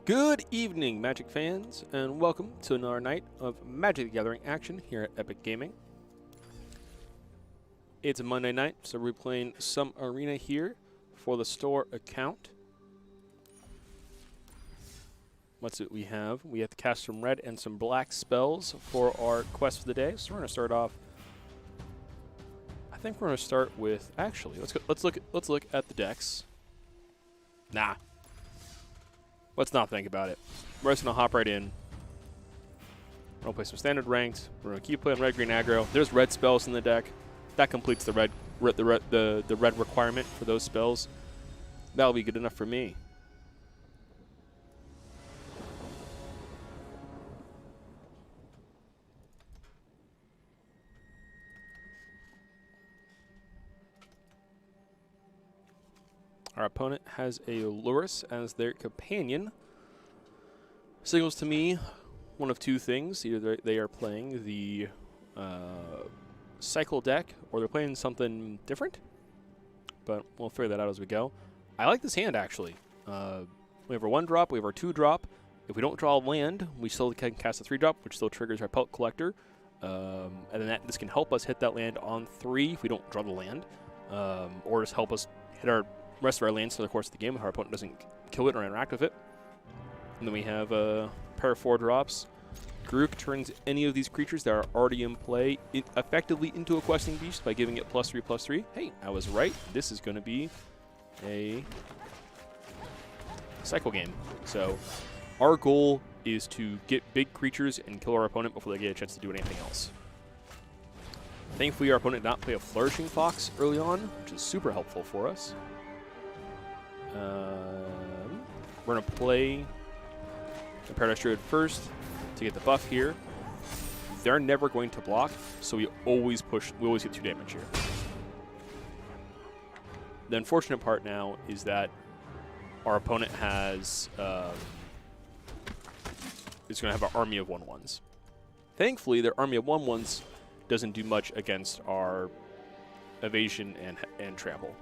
Good evening, Magic fans, and welcome to another night of Magic the Gathering action here at Epic Gaming. It's a Monday night, so we're playing some Arena here for the store account. What's it we have? We have to cast some red and some black spells for our quest for the day. So we're going to start off. I think we're going to start with. Actually, let's look at the decks. Nah. Let's not think about it. We're just going to hop right in. We're going to play some standard ranked. We're going to keep playing red-green aggro. There's red spells in the deck. That completes the red requirement for those spells. That'll be good enough for me. Our opponent has a Lurrus as their companion. Signals to me one of two things. Either they are playing the cycle deck or they're playing something different. But we'll figure that out as we go. I like this hand, actually. We have our 1-drop, we have our 2-drop. If we don't draw land, we still can cast a 3-drop, which still triggers our Pelt Collector. And then this can help us hit that land on 3 if we don't draw the land. Or just help us hit our rest of our lands for the course of the game if our opponent doesn't kill it or interact with it. And then we have a pair of 4 drops. Garruk turns any of these creatures that are already in play effectively into a questing beast by giving it +3/+3. Hey, I was right. This is going to be a cycle game. So our goal is to get big creatures and kill our opponent before they get a chance to do anything else. Thankfully, our opponent did not play a Flourishing Fox early on, which is super helpful for us. We're going to play the Paradise Druid first to get the buff here. They're never going to block, so we always get 2 damage here. The unfortunate part now is that our opponent is going to have an army of 1/1s. Thankfully, their army of 1/1s doesn't do much against our evasion and trample.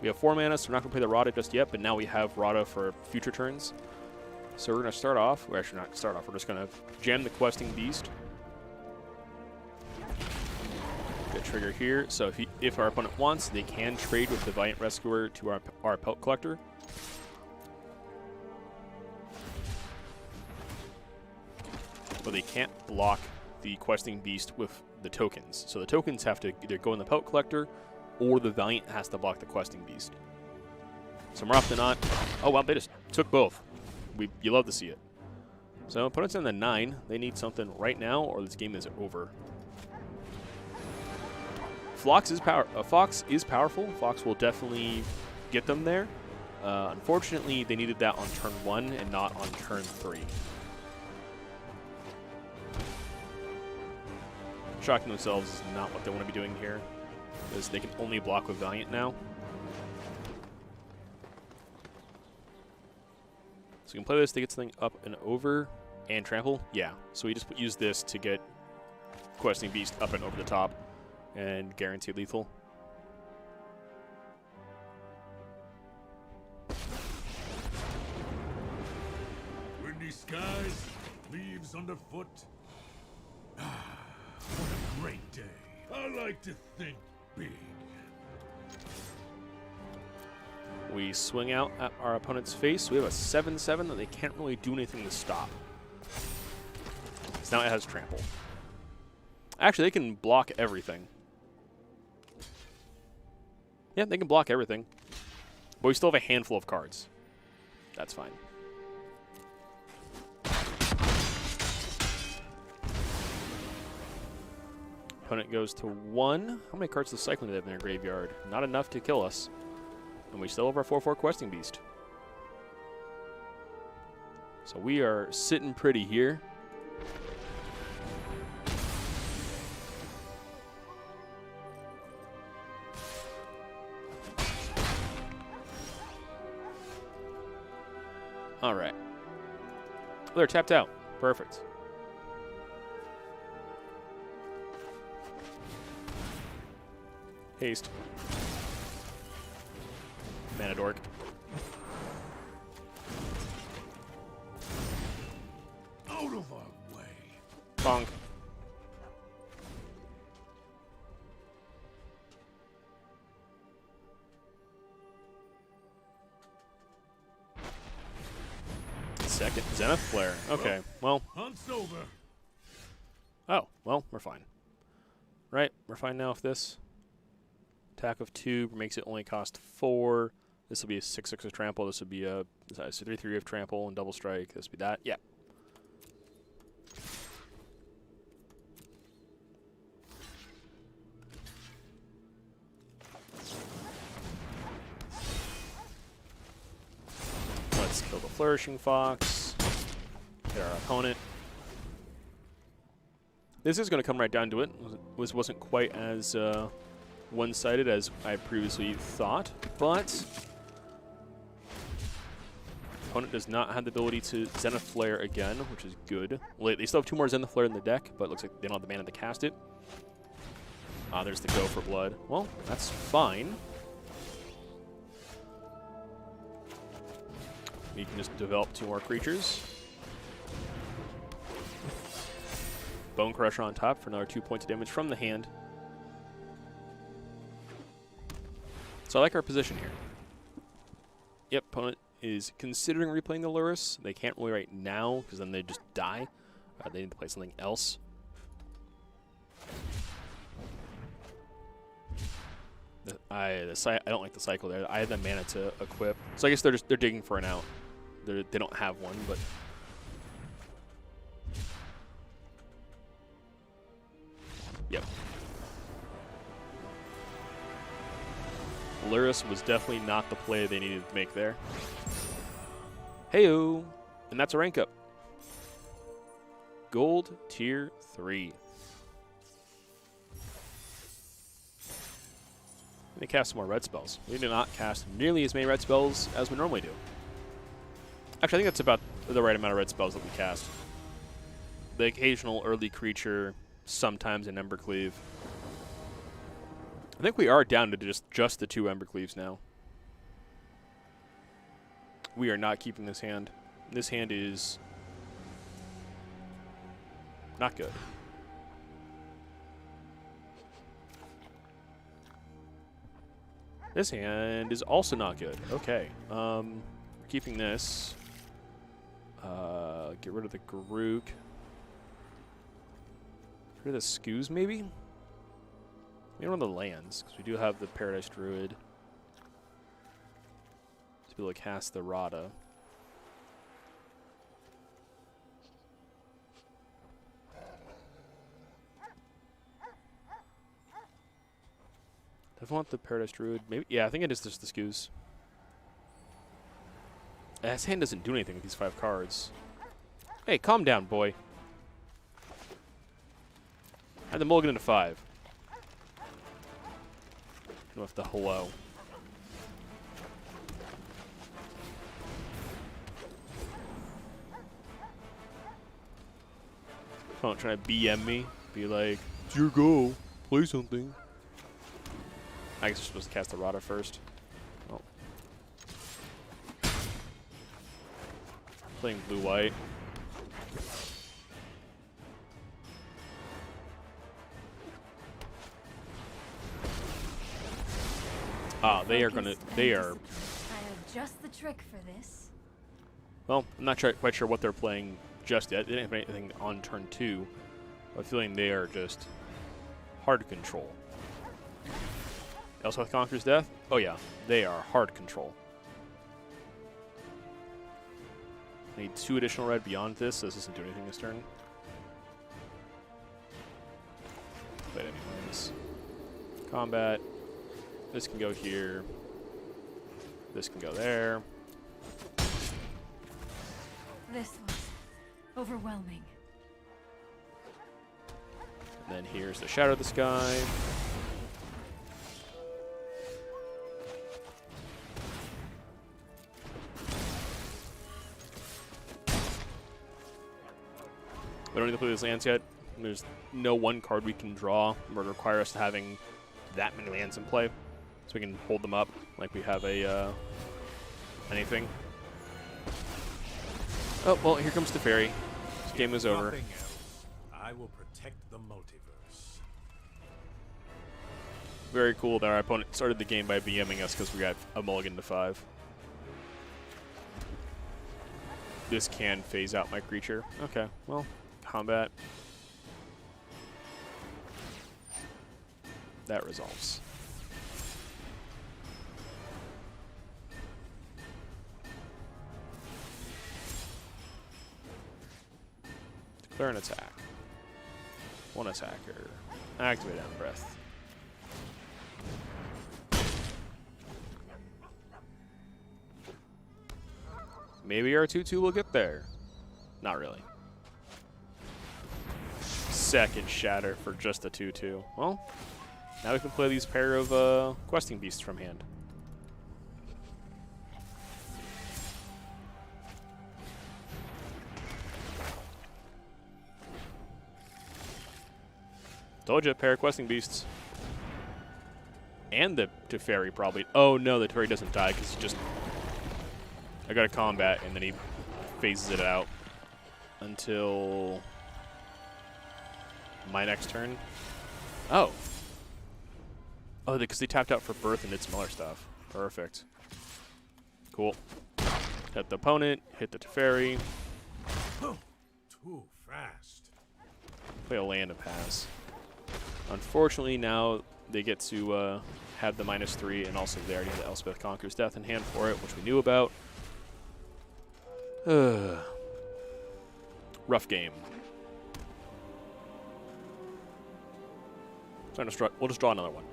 We have 4 mana, so we're not going to play the Rada just yet, but now we have Rada for future turns. So we're going to start off. We're actually not start off. We're just going to jam the Questing Beast. Get a trigger here. So if our opponent wants, they can trade with the Valiant Rescuer to our Pelt Collector. But they can't block the Questing Beast with the tokens. So the tokens have to either go in the Pelt Collector or the Valiant has to block the Questing Beast. So more often than not, oh wow, they just took both. You love to see it. So opponent's in the 9. They need something right now or this game is over. Fox is powerful. Fox will definitely get them there. Unfortunately, they needed that on turn 1 and not on turn 3. Shocking themselves is not what they want to be doing here, because they can only block with Valiant now. So we can play this to get something up and over and trample. Yeah, so we just use this to get Questing Beast up and over the top and guarantee lethal. Windy skies, leaves underfoot. Ah, what a great day. I like to think big. We swing out at our opponent's face. We have a 7/7 that they can't really do anything to stop. So now it has trample. Actually, they can block everything. Yeah, they can block everything. But we still have a handful of cards. That's fine. Opponent goes to 1. How many cards does Cycling have in their graveyard? Not enough to kill us. And we still have our 4/4 Questing Beast. So we are sitting pretty here. All right. Oh, they're tapped out. Perfect. Haste. Mana Dork. Out of our way. Bonk. Second Zenith Flare. Okay, well. Hunt's over. Oh, well, we're fine. Right, we're fine now with this. Attack of 2 makes it only cost 4. This will be a 6/6 of trample. This would be a 3/3 of trample and double strike. This would be that. Yeah. Let's kill the Flourishing Fox. Hit our opponent. This is going to come right down to it. This wasn't quite as one-sided as I previously thought, but opponent does not have the ability to Zenith Flare again, which is good. Well, they still have 2 more Zenith Flare in the deck, but it looks like they don't have the mana to cast it. Ah, there's the Go for Blood. Well, that's fine. We can just develop 2 more creatures. Bone Crusher on top for another 2 points of damage from the hand. So I like our position here. Yep, opponent is considering replaying the Lurrus. They can't really right now because then they just die. They need to play something else. I don't like the cycle there. I had the mana to equip, so I guess they're digging for an out. They don't have one, but yep. Lurrus was definitely not the play they needed to make there. Heyo, and that's a rank up. Gold tier 3. They cast some more red spells. We do not cast nearly as many red spells as we normally do. Actually, I think that's about the right amount of red spells that we cast. The occasional early creature, sometimes an Embercleave. I think we are down to just the 2 Embercleaves now. We are not keeping this hand. This hand is not good. This hand is also not good. Okay. Keeping this. Get rid of the Garruk. Get rid of the Skoos, maybe? Maybe one of the lands, because we do have the Paradise Druid. To be able to cast the Rada. Definitely want the Paradise Druid. Maybe, yeah, I think it is just the Skoos. His hand doesn't do anything with these 5 cards. Hey, calm down, boy. Add the mulligan into 5. With the hello. Don't try to BM me. Be like, it's your go. Play something. I guess we're supposed to cast the Rada first. Oh. Playing blue-white. Ah, they are gonna. They are. I have just the trick for this. Well, I'm not quite sure what they're playing just yet. They didn't have anything on turn 2. I'm feeling they are just hard to control. Also with Conqueror's Death? Oh yeah, they are hard control. I need 2 additional red beyond this, so this doesn't do anything this turn. But anyways. Combat. This can go here. This can go there. This was overwhelming. And then here's the Shadow of the Sky. We don't need to play these lands yet. There's no 1 card we can draw. It would require us having that many lands in play. So we can hold them up like we have a anything. Oh, well, here comes the fairy. So Game is over. Nothing else. I will protect the multiverse. Very cool that our opponent started the game by BMing us because we got a mulligan to 5. This can phase out my creature. Okay, well, combat. That resolves. Declare an attack. One attacker. Activate End Breath. Maybe our 2/2 will get there. Not really. Second Shatter for just a 2/2. Well, now we can play these pair of questing beasts from hand. Told you, pair of questing beasts. And the Teferi probably. Oh no, the Teferi doesn't die because he just. I got a combat and then he phases it out until my next turn. Oh. Oh, because they tapped out for Birth and did some other stuff. Perfect. Cool. Hit the opponent, hit the Teferi. Too fast. Play a land and pass. Unfortunately, now they get to have the -3, and also they already have the Elspeth Conquers Death in hand for it, which we knew about. Rough game. We'll just draw another one.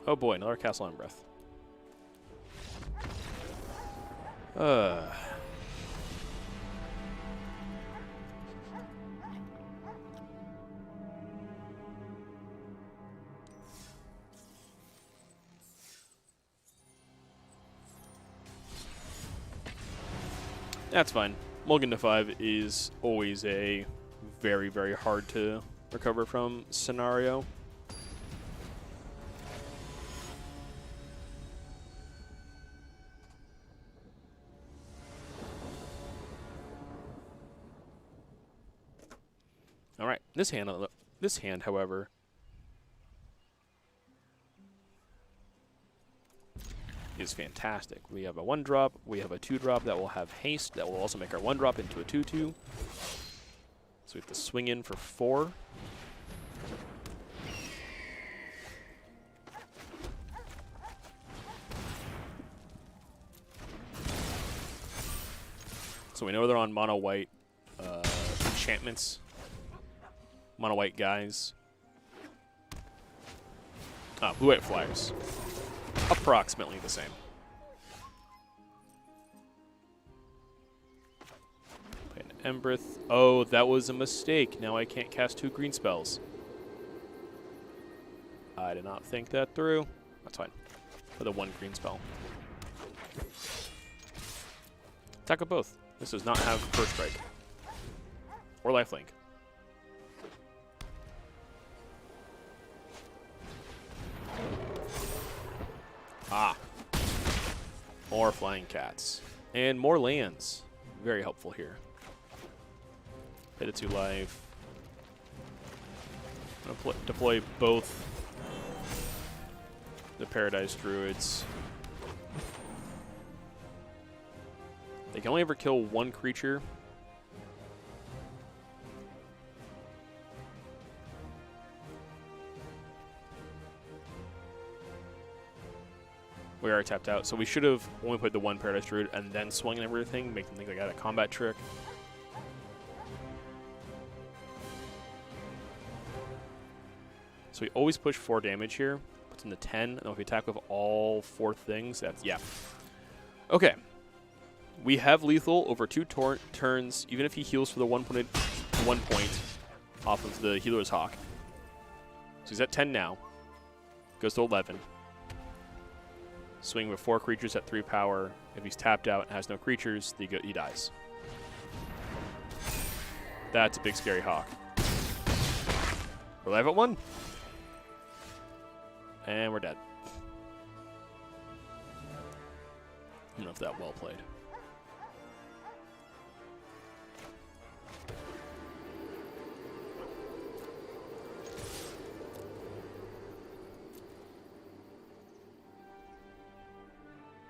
Oh boy, another Castle on Breath. That's fine. Mulligan to 5 is always a very, very hard to recover from scenario. All right, this hand, however, is fantastic. We have a 1-drop, we have a 2-drop that will have haste, that will also make our 1-drop into a 2/2. So we have to swing in for 4. So we know they're on mono-white enchantments. Mono-white guys. Blue-white flyers. Approximately the same. Play an Embereth. Oh, that was a mistake. Now I can't cast 2 green spells. I did not think that through. That's fine. For the 1 green spell. Attack with both. This does not have First Strike. Or Lifelink. More flying cats. And more lands. Very helpful here. Hit it to life. I'm going to deploy both the Paradise Druids. They can only ever kill 1 creature. We are tapped out, so we should have only put the 1 Paradise Druid and then swung and everything, make them think I got a combat trick. So we always push 4 damage here, puts in the 10, and then if we attack with all 4 things, that's, yeah. Okay. We have lethal over 2 turns, even if he heals for the 1 point off of the Healer's Hawk. So he's at 10 now. Goes to 11. Swing with 4 creatures at 3 power. If he's tapped out and has no creatures, he dies. That's a big scary hawk. We're live at 1. And we're dead. I don't know if that well played.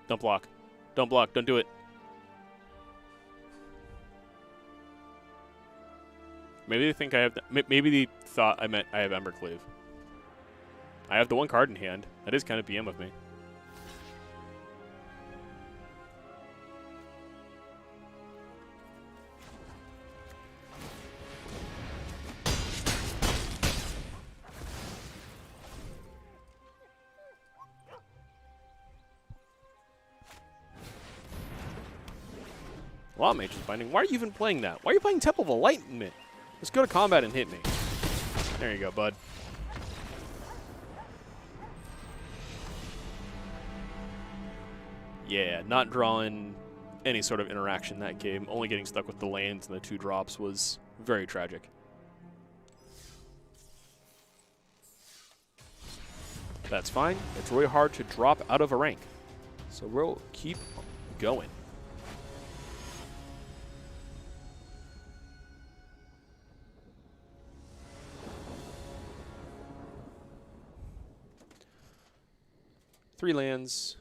Don't block. Don't block. Don't do it. Maybe they think I have... Maybe they thought I meant I have Embercleave. I have the 1 card in hand. That is kind of BM of me. Law Mage's Binding. Why are you even playing that? Why are you playing Temple of Enlightenment? Let's go to combat and hit me. There you go, bud. Yeah, not drawing any sort of interaction that game. Only getting stuck with the lands and the 2 drops was very tragic. That's fine. It's really hard to drop out of a rank. So we'll keep going. Three lands,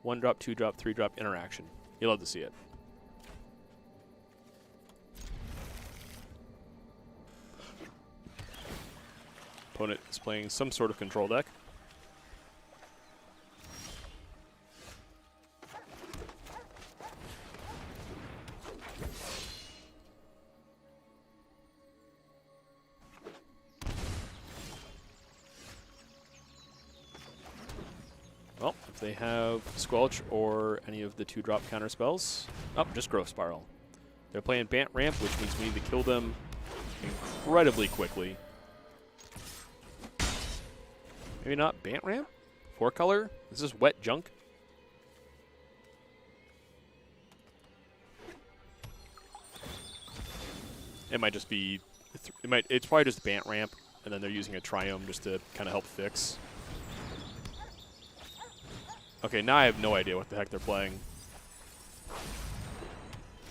1 drop, 2 drop, 3 drop interaction. You love to see it. Opponent is playing some sort of control deck. Well, if they have Squelch or any of the 2-drop counter spells, just Growth Spiral. They're playing Bant Ramp, which means we need to kill them incredibly quickly. Maybe not Bant Ramp? 4-color? Is this wet junk? It might just be... It's probably just Bant Ramp, and then they're using a Triome just to kind of help fix. Okay, now I have no idea what the heck they're playing.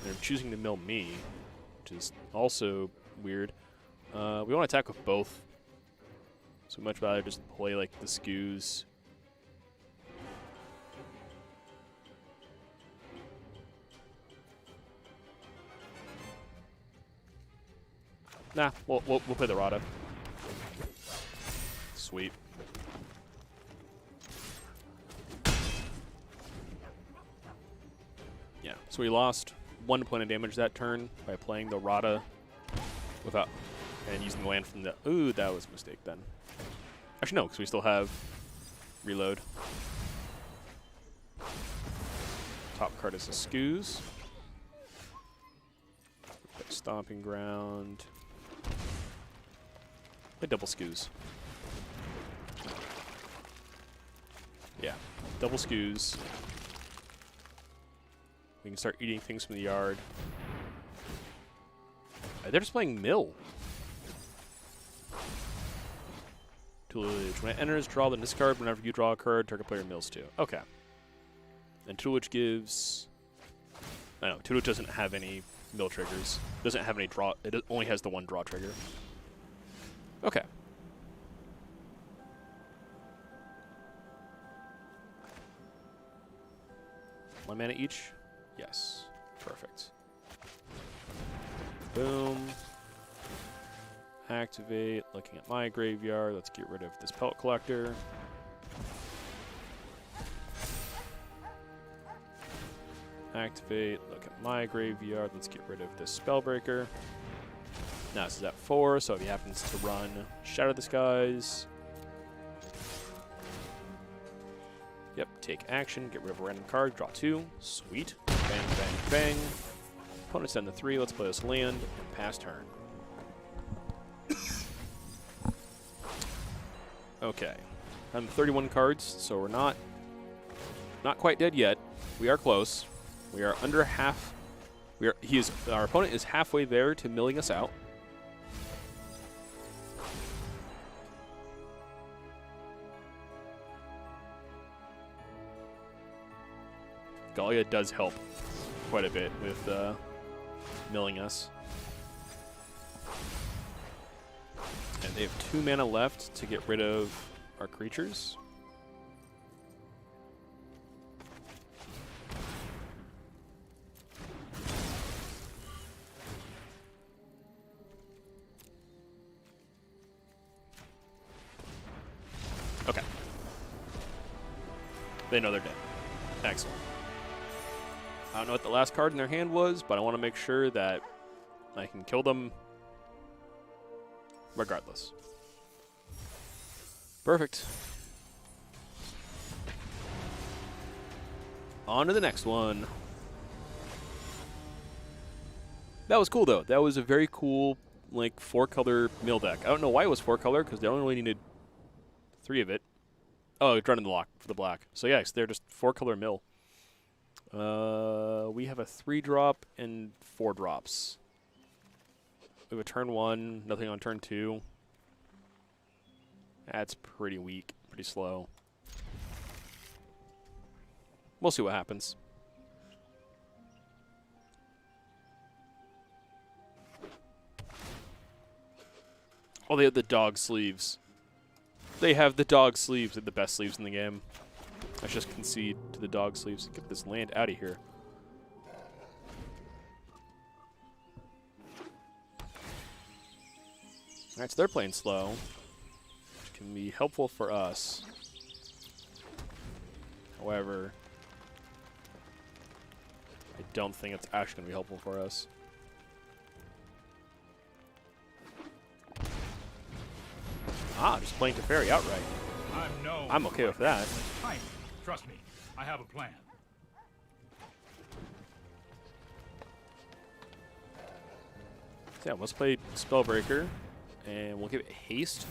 They're choosing to mill me, which is also weird. We want to attack with both. So much rather just play like the Skews. Nah, we'll play the Rada. Sweet. Yeah, so we lost 1 point of damage that turn by playing the Rada without and using the land from the... Ooh, that was a mistake then. Actually, no, because we still have reload. Top card is a Skews. Stomping Ground. A double Skews. Yeah, double Skews. We can start eating things from the yard. They're just playing Mill. Tutelage. When it enters, draw the discard. Whenever you draw a card, target player mills 2. Okay. And Tutelage gives... I know, Tutelage doesn't have any mill triggers. Doesn't have any draw. It only has the 1 draw trigger. Okay. One mana each? Yes. Perfect. Boom. Activate. Looking at my graveyard. Let's get rid of this Pellet Collector. Activate. Look at my graveyard. Let's get rid of this Spellbreaker. Now this is at 4, so if he happens to run Shadow the Skies. Yep, take action, get rid of a random card, draw 2. Sweet. Bang, bang, bang. Opponent's down to 3. Let's play this land and pass turn. Okay. I'm 31 cards, so we're not quite dead yet. We are close. We are under half. Our opponent is halfway there to milling us out. Gallia does help quite a bit with milling us. And they have 2 mana left to get rid of our creatures. Okay. They know they're dead. Excellent. I don't know what the last card in their hand was, but I want to make sure that I can kill them regardless. Perfect. On to the next one. That was cool, though. That was a very cool, like, 4-color mill deck. I don't know why it was 4-color, because they only really needed 3 of it. Oh, it's running the lock for the black. So, yeah, they're just 4-color mill. We have a 3-drop and 4 drops. We have a turn 1, nothing on turn 2. That's pretty weak, pretty slow. We'll see what happens. Oh, they have the dog sleeves. They have the dog sleeves. They're the best sleeves in the game. Let's just concede to the dog sleeves. Get this land out of here. Alright, so they're playing slow, which can be helpful for us. However, I don't think it's actually going to be helpful for us. Ah, just playing Teferi outright. I'm okay with that. Trust me, I have a plan. So yeah, let's play Spellbreaker, and we'll give it haste.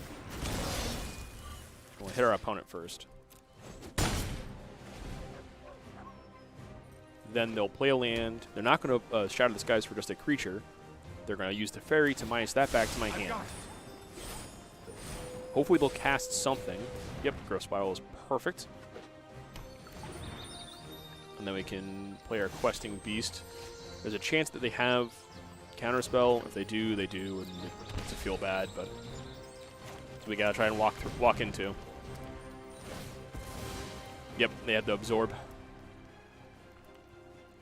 We'll hit our opponent first. Then they'll play a land. They're not going to Shatter the Skies for just a creature. They're going to use Teferi to minus that back to my hand. Hopefully they'll cast something. Yep, Growth Spiral is perfect. And then we can play our Questing Beast. There's a chance that they have Counterspell. If they do, they do, and it's a feel bad, but so we gotta try and walk into. Yep, they had to absorb.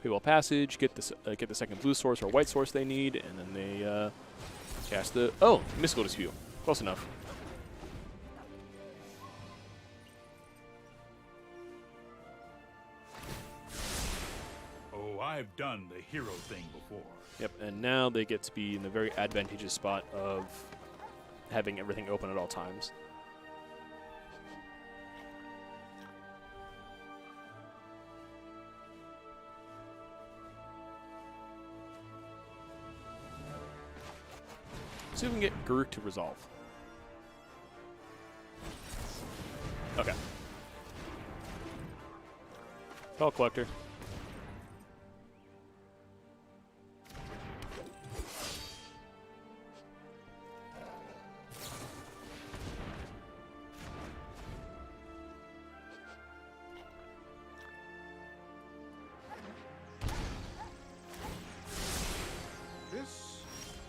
People Passage, get the second blue source or white source they need, and then they cast the Mystical Dispute. Close enough. I've done the hero thing before. Yep, and now they get to be in the very advantageous spot of having everything open at all times. See if we can get Garruk to resolve. Okay. Spell Collector.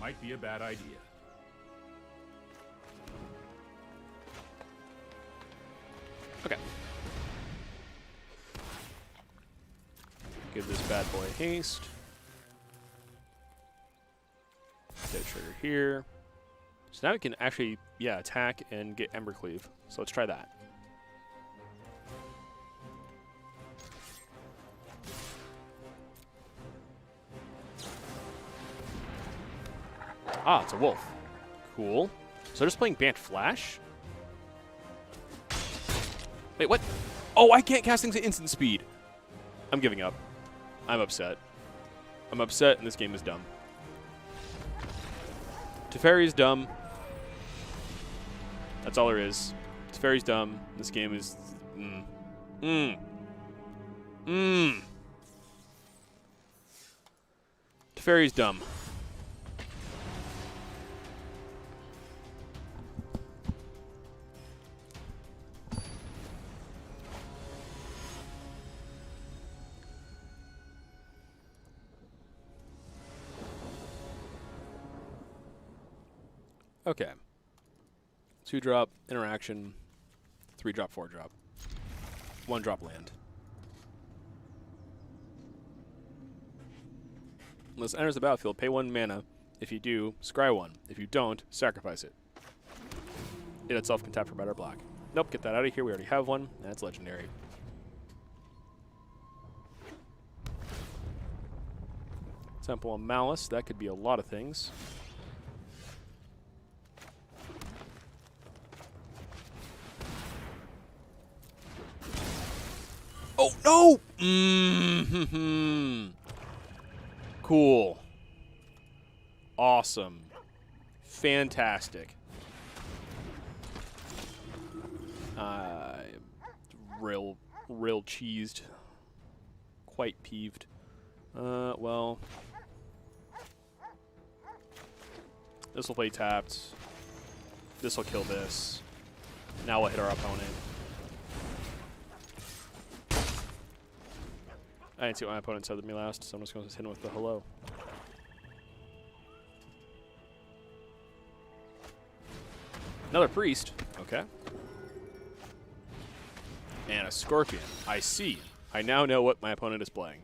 Might be a bad idea. Okay. Give this bad boy haste. Get a trigger here. So now we can actually, attack and get Embercleave. So let's try that. Ah, it's a wolf. Cool. So just playing Bant Flash? Wait, what? Oh, I can't cast things at instant speed. I'm giving up. I'm upset. I'm upset, and this game is dumb. Teferi's dumb. That's all there is. Teferi's dumb. This game is... Teferi's dumb. Okay. 2-drop, interaction, 3-drop, 4-drop. 1-drop land. Unless it enters the battlefield, pay 1 mana. If you do, scry 1. If you don't, sacrifice it. It itself can tap for better black. Nope, get that out of here. We already have one. That's legendary. Temple of Malice. That could be a lot of things. Oh, no! Cool. Awesome. Fantastic. Real cheesed. Quite peeved. Well. This will play tapped. This will kill this. Now we'll hit our opponent. I didn't see what my opponent said to me last, so I'm just going to hit him with the hello. Another priest. Okay. And a scorpion. I see. I now know what my opponent is playing.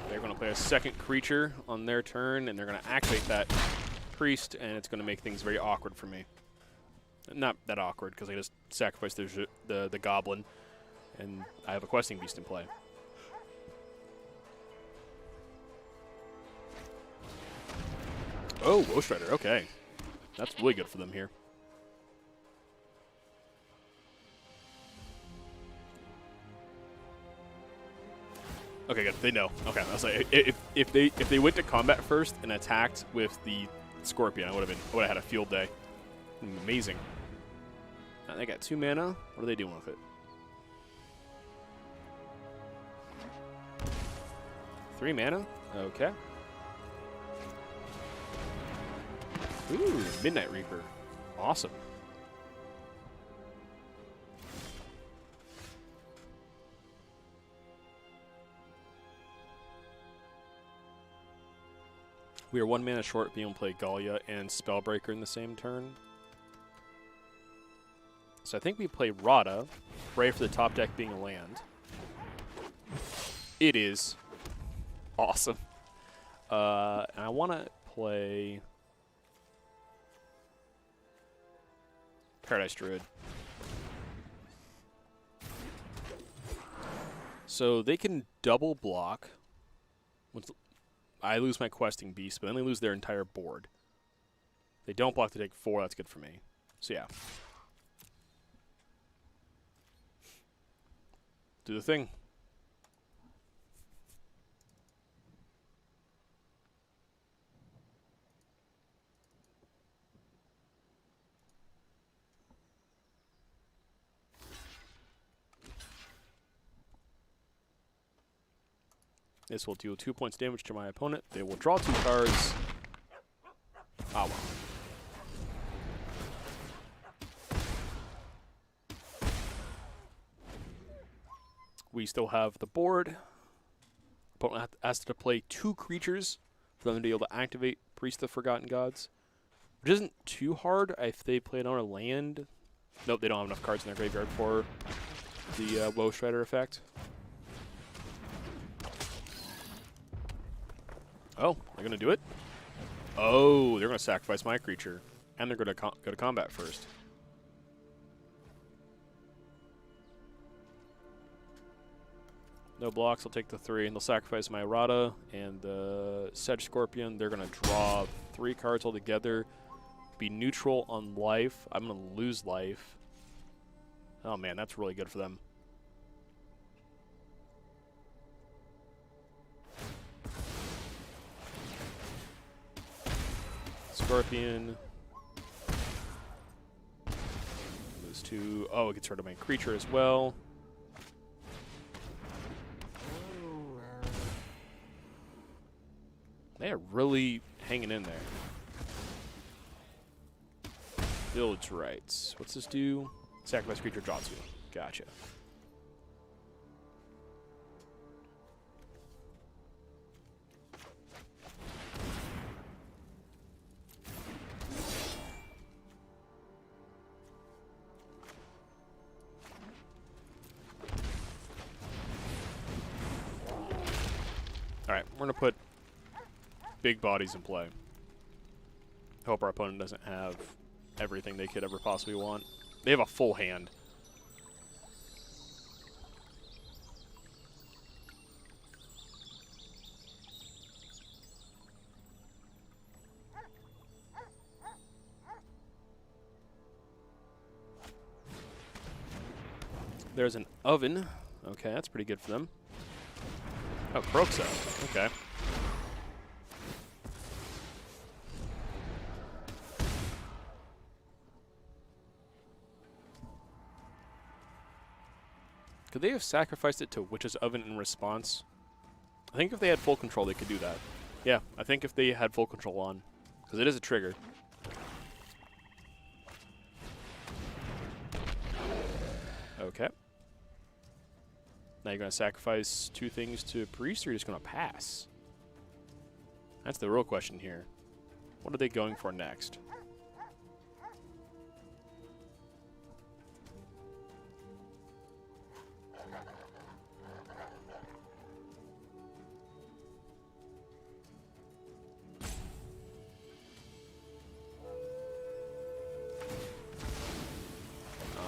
They're going to play a second creature on their turn, and they're going to activate that priest, and it's going to make things very awkward for me. Not that awkward, because I just sacrificed the goblin, and I have a questing beast in play. Oh, Ghost Rider, okay. That's really good for them here. Okay, good. They know. Okay, I was like, if they went to combat first and attacked with the Scorpion, I would have had a field day. Amazing. Now they got 2 mana. What are they doing with it? 3 mana. Okay. Ooh, Midnight Reaper. Awesome. We are 1 mana short being able to play Gallia and Spellbreaker in the same turn. So I think we play Rada, right for the top deck being a land. It is awesome. And I want to play Paradise Druid. So they can double block. I lose my questing beast, but then they lose their entire board. They don't block to take 4, that's good for me. So yeah. Do the thing. This will deal 2 points damage to my opponent. They will draw 2 cards. Ah, well. We still have the board. Opponent has to play 2 creatures for them to be able to activate Priest of Forgotten Gods, which isn't too hard if they play another land. Nope, they don't have enough cards in their graveyard for the Woe Strider effect. Oh, they're going to do it? Oh, they're going to sacrifice my creature. And they're going to go to combat first. No blocks, I'll take the 3. And they'll sacrifice my Rada and the Sedge Scorpion. They're going to draw 3 cards altogether. Be neutral on life. I'm going to lose life. Oh, man, that's really good for them. Scorpion. Those 2. Oh, it gets rid of my creature as well. They are really hanging in there. Village Rites. What's this do? Sacrifice creature, draw 2. Gotcha. Alright, we're going to put big bodies in play. Hope our opponent doesn't have everything they could ever possibly want. They have a full hand. There's an oven. Okay, that's pretty good for them. Oh, Kroxa. Okay. Could they have sacrificed it to Witch's Oven in response? I think if they had full control, they could do that. Yeah, I think if they had full control on. Because it is a trigger. Okay. Now you're going to sacrifice 2 things to Priest, or you're just going to pass? That's the real question here. What are they going for next?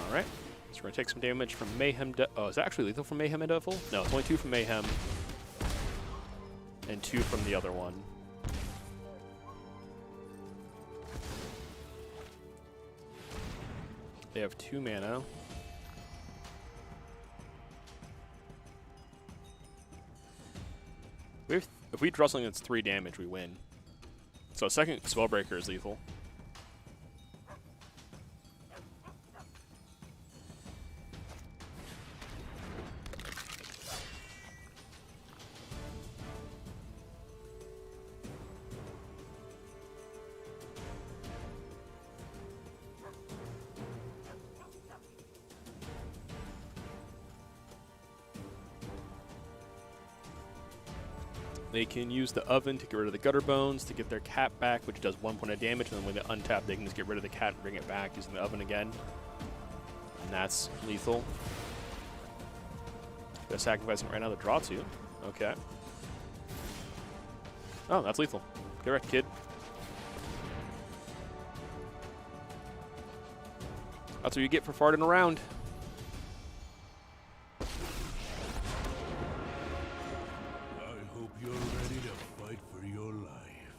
Alright. So we're going to take some damage from Mayhem. Oh, is that actually lethal from Mayhem and Devil? No, it's only 2 from Mayhem. And 2 from the other one. They have 2 mana. If we draw something that's 3 damage, we win. So a second Spellbreaker is lethal. They can use the oven to get rid of the gutter bones to get their cat back, which does 1 point of damage, and then when they untap, they can just get rid of the cat and bring it back using the oven again. And that's lethal. They're sacrificing right now to draw 2. Okay. Oh, that's lethal. Get wrecked, kid. That's what you get for farting around. You're ready to fight for your life.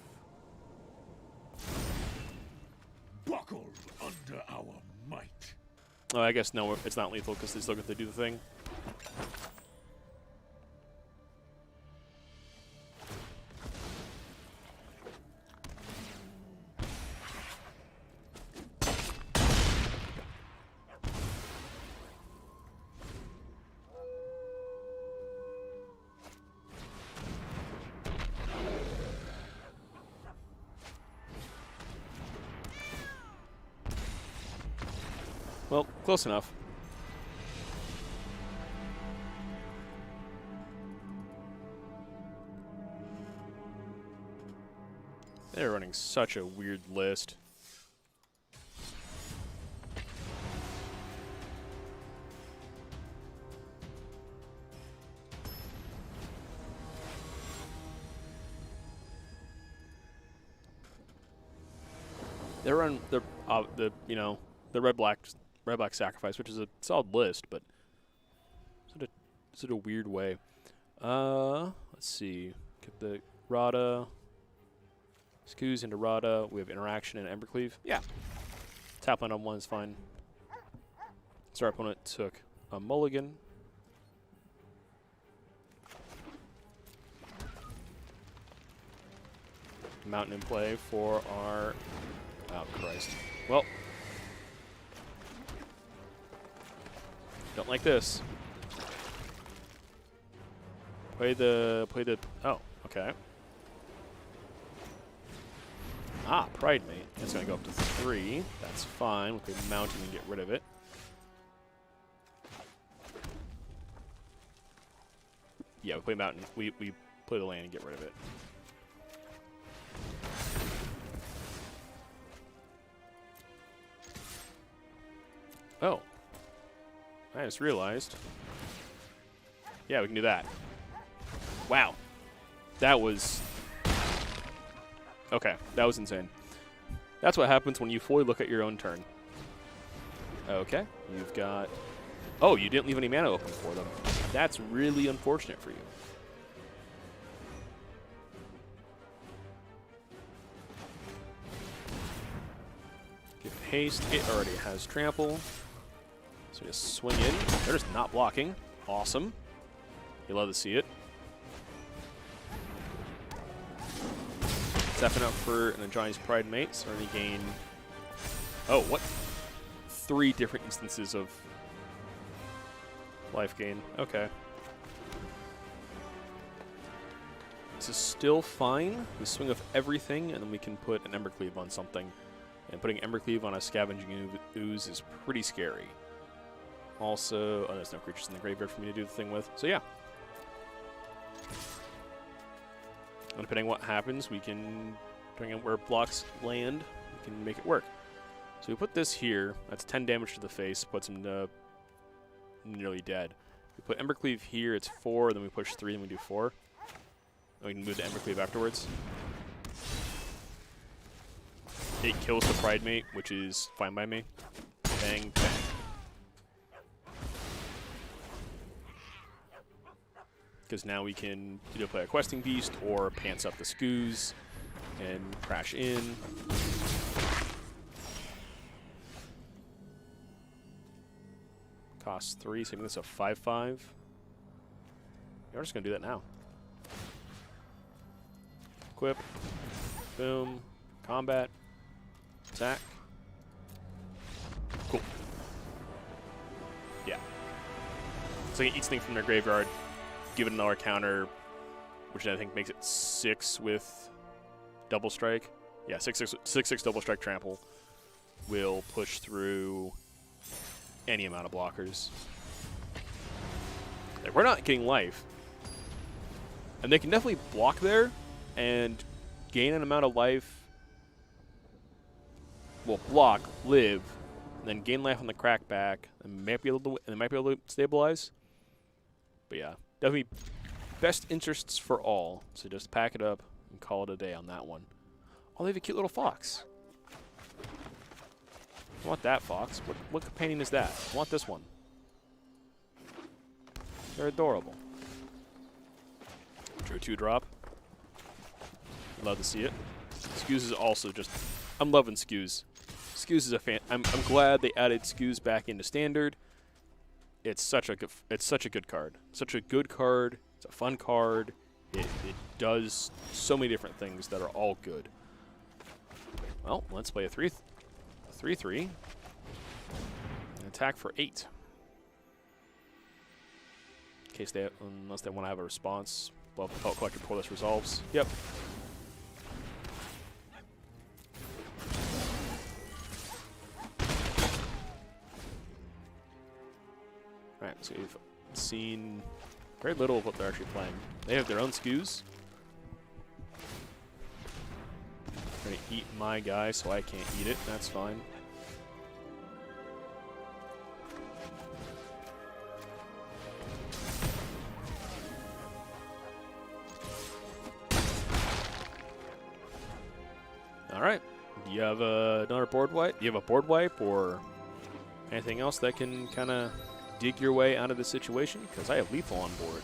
Buckle under our might. Oh, I guess no, it's not lethal because they still get to do the thing. Well, close enough. They're running such a weird list. They're on the red black sacrifice, which is a solid list, but it's a weird way. Let's see. Get the Rada. Scoos into Rada. We have interaction and Embercleave. Yeah. Tap land on 1 is fine. So our opponent took a mulligan. Mountain in play for our... Oh, Christ. Well. Don't like this. Play the... Oh, okay. Ah, Pride Mate. That's going to go up to 3. That's fine. We can Mountain and get rid of it. Yeah, we play Mountain. We play the land and get rid of it. Oh. I just realized. Yeah, we can do that. Wow. That was... Okay, that was insane. That's what happens when you fully look at your own turn. Okay, you've got... Oh, you didn't leave any mana open for them. That's really unfortunate for you. Give it haste. It already has trample. So just swing in. They're just not blocking. Awesome. You love to see it. Stepping up for an Ajani's Pridemate. So already gain... Oh, what? 3 different instances of life gain. Okay. This is still fine. We swing with everything, and then we can put an Embercleave on something. And putting Embercleave on a Scavenging Ooze is pretty scary. Also, oh, there's no creatures in the graveyard for me to do the thing with. So yeah. And depending on what happens, we can, depending on where blocks land, we can make it work. So we put this here. That's 10 damage to the face. Puts him to nearly dead. We put Embercleave here. It's 4. Then we push 3. Then we do 4. And we can move the Embercleave afterwards. It kills the Pridemate, which is fine by me. Bang, bang. Because now we can either play a Questing Beast or pants up the Skoos and crash in. Costs 3, so I think that's a 5/5. We're just going to do that now. Equip. Boom. Combat. Attack. Cool. Yeah. So it eats things from their graveyard. Give it another counter, which I think makes it 6 with double strike. Yeah, 6/6 double strike trample will push through any amount of blockers. Like, we're not getting life. And they can definitely block there and gain an amount of life. Well, block, live, and then gain life on the crackback, and might be able to stabilize. But yeah. Definitely best interests for all. So just pack it up and call it a day on that one. Oh, they have a cute little fox. I want that fox. What companion is that? I want this one. They're adorable. Drew 2-drop. Love to see it. Skoos is also just... I'm loving Skoos. Skoos is a fan... I'm glad they added Skoos back into Standard. It's such a good card. Such a good card. It's a fun card. It does so many different things that are all good. Well, let's play a 3/3. An attack for 8. In case they, unless they want to have a response. Well, Pelt Collector before this resolves. Yep. Alright, so we've seen very little of what they're actually playing. They have their own Skoos. They're going to eat my guy, so I can't eat it. That's fine. Alright. Do you have another board wipe? Do you have a board wipe or anything else that can kind of dig your way out of the situation? Because I have lethal on board.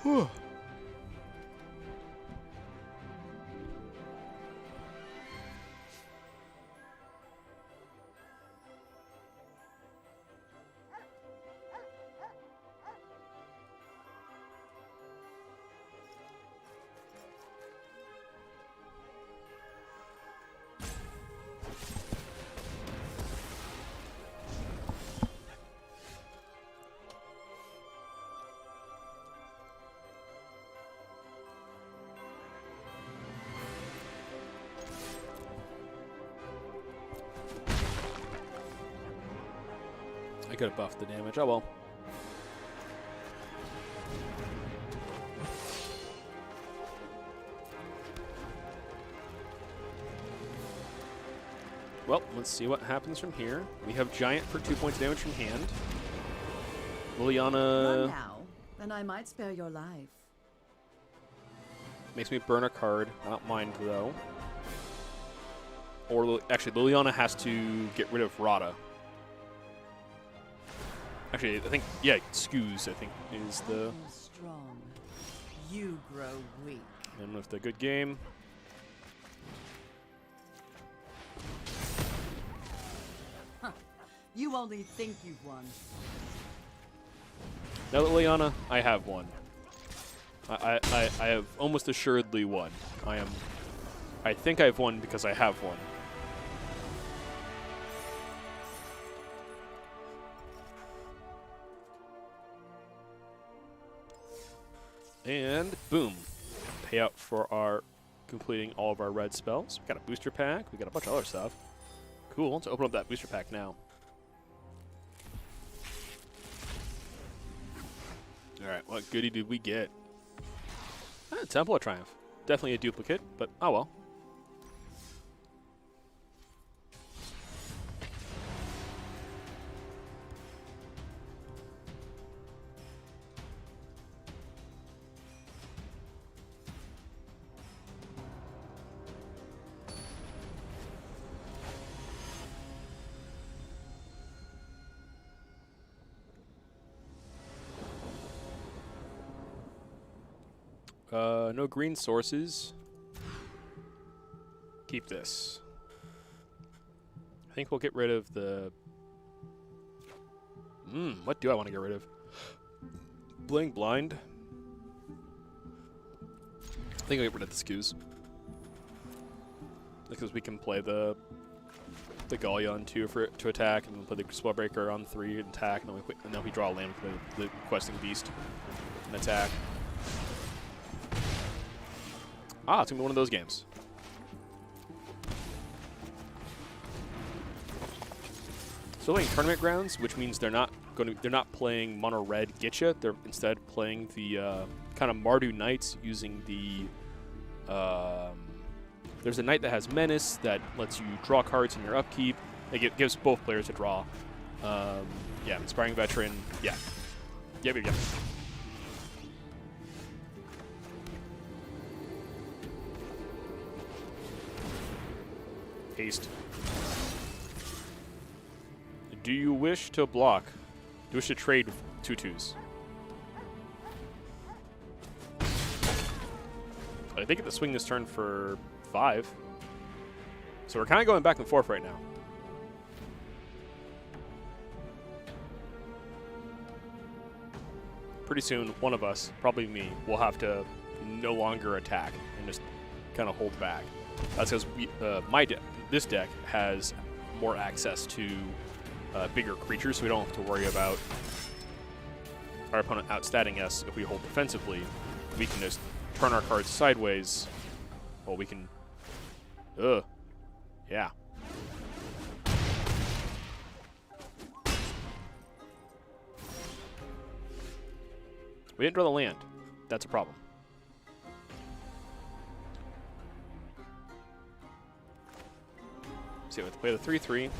Whew. I could have buffed the damage. Oh well. Well, let's see what happens from here. We have Giant for 2 points of damage from hand. Run Liliana now, and I might spare your life. makes me burn a card. I don't mind, though. Or, actually, Liliana has to get rid of Rada. Actually, I think, yeah, Scoos, I think, is I the... am strong. You grow weak. And with the good game. You only think you've won. Now that Liliana, I have won. I have almost assuredly won. I think I've won because I have won. And boom. Payout for our completing all of our red spells. We got a booster pack. We got a bunch of other stuff. Cool. Let's open up that booster pack now. Alright, what goodie did we get? Temple of Triumph. Definitely a duplicate, but oh well. No green sources. Keep this. I think we'll get rid of the... what do I want to get rid of? Bling Blind. I think I'll get rid of the Scoos. Because we can play the Gallia on 2 to attack, and then play the Spellbreaker on 3 and attack, and then we draw a land with the Questing Beast and attack. Ah, it's gonna be one of those games. Still playing tournament grounds, which means they're not playing mono red Getcha. They're instead playing the kind of Mardu Knights using the. There's a knight that has menace that lets you draw cards in your upkeep. It gives both players a draw. Yeah, Inspiring Veteran. Yeah. Yep. Haste. Do you wish to block? Do you wish to trade 2/2s? I think at the swing this turn for 5. So we're kind of going back and forth right now. Pretty soon, one of us, probably me, will have to no longer attack and just kind of hold back. That's because this deck has more access to bigger creatures, so we don't have to worry about our opponent outstatting us. If we hold defensively, we can just turn our cards sideways. Well, we can... Yeah. We didn't draw the land. That's a problem. So we have to play the 3/3.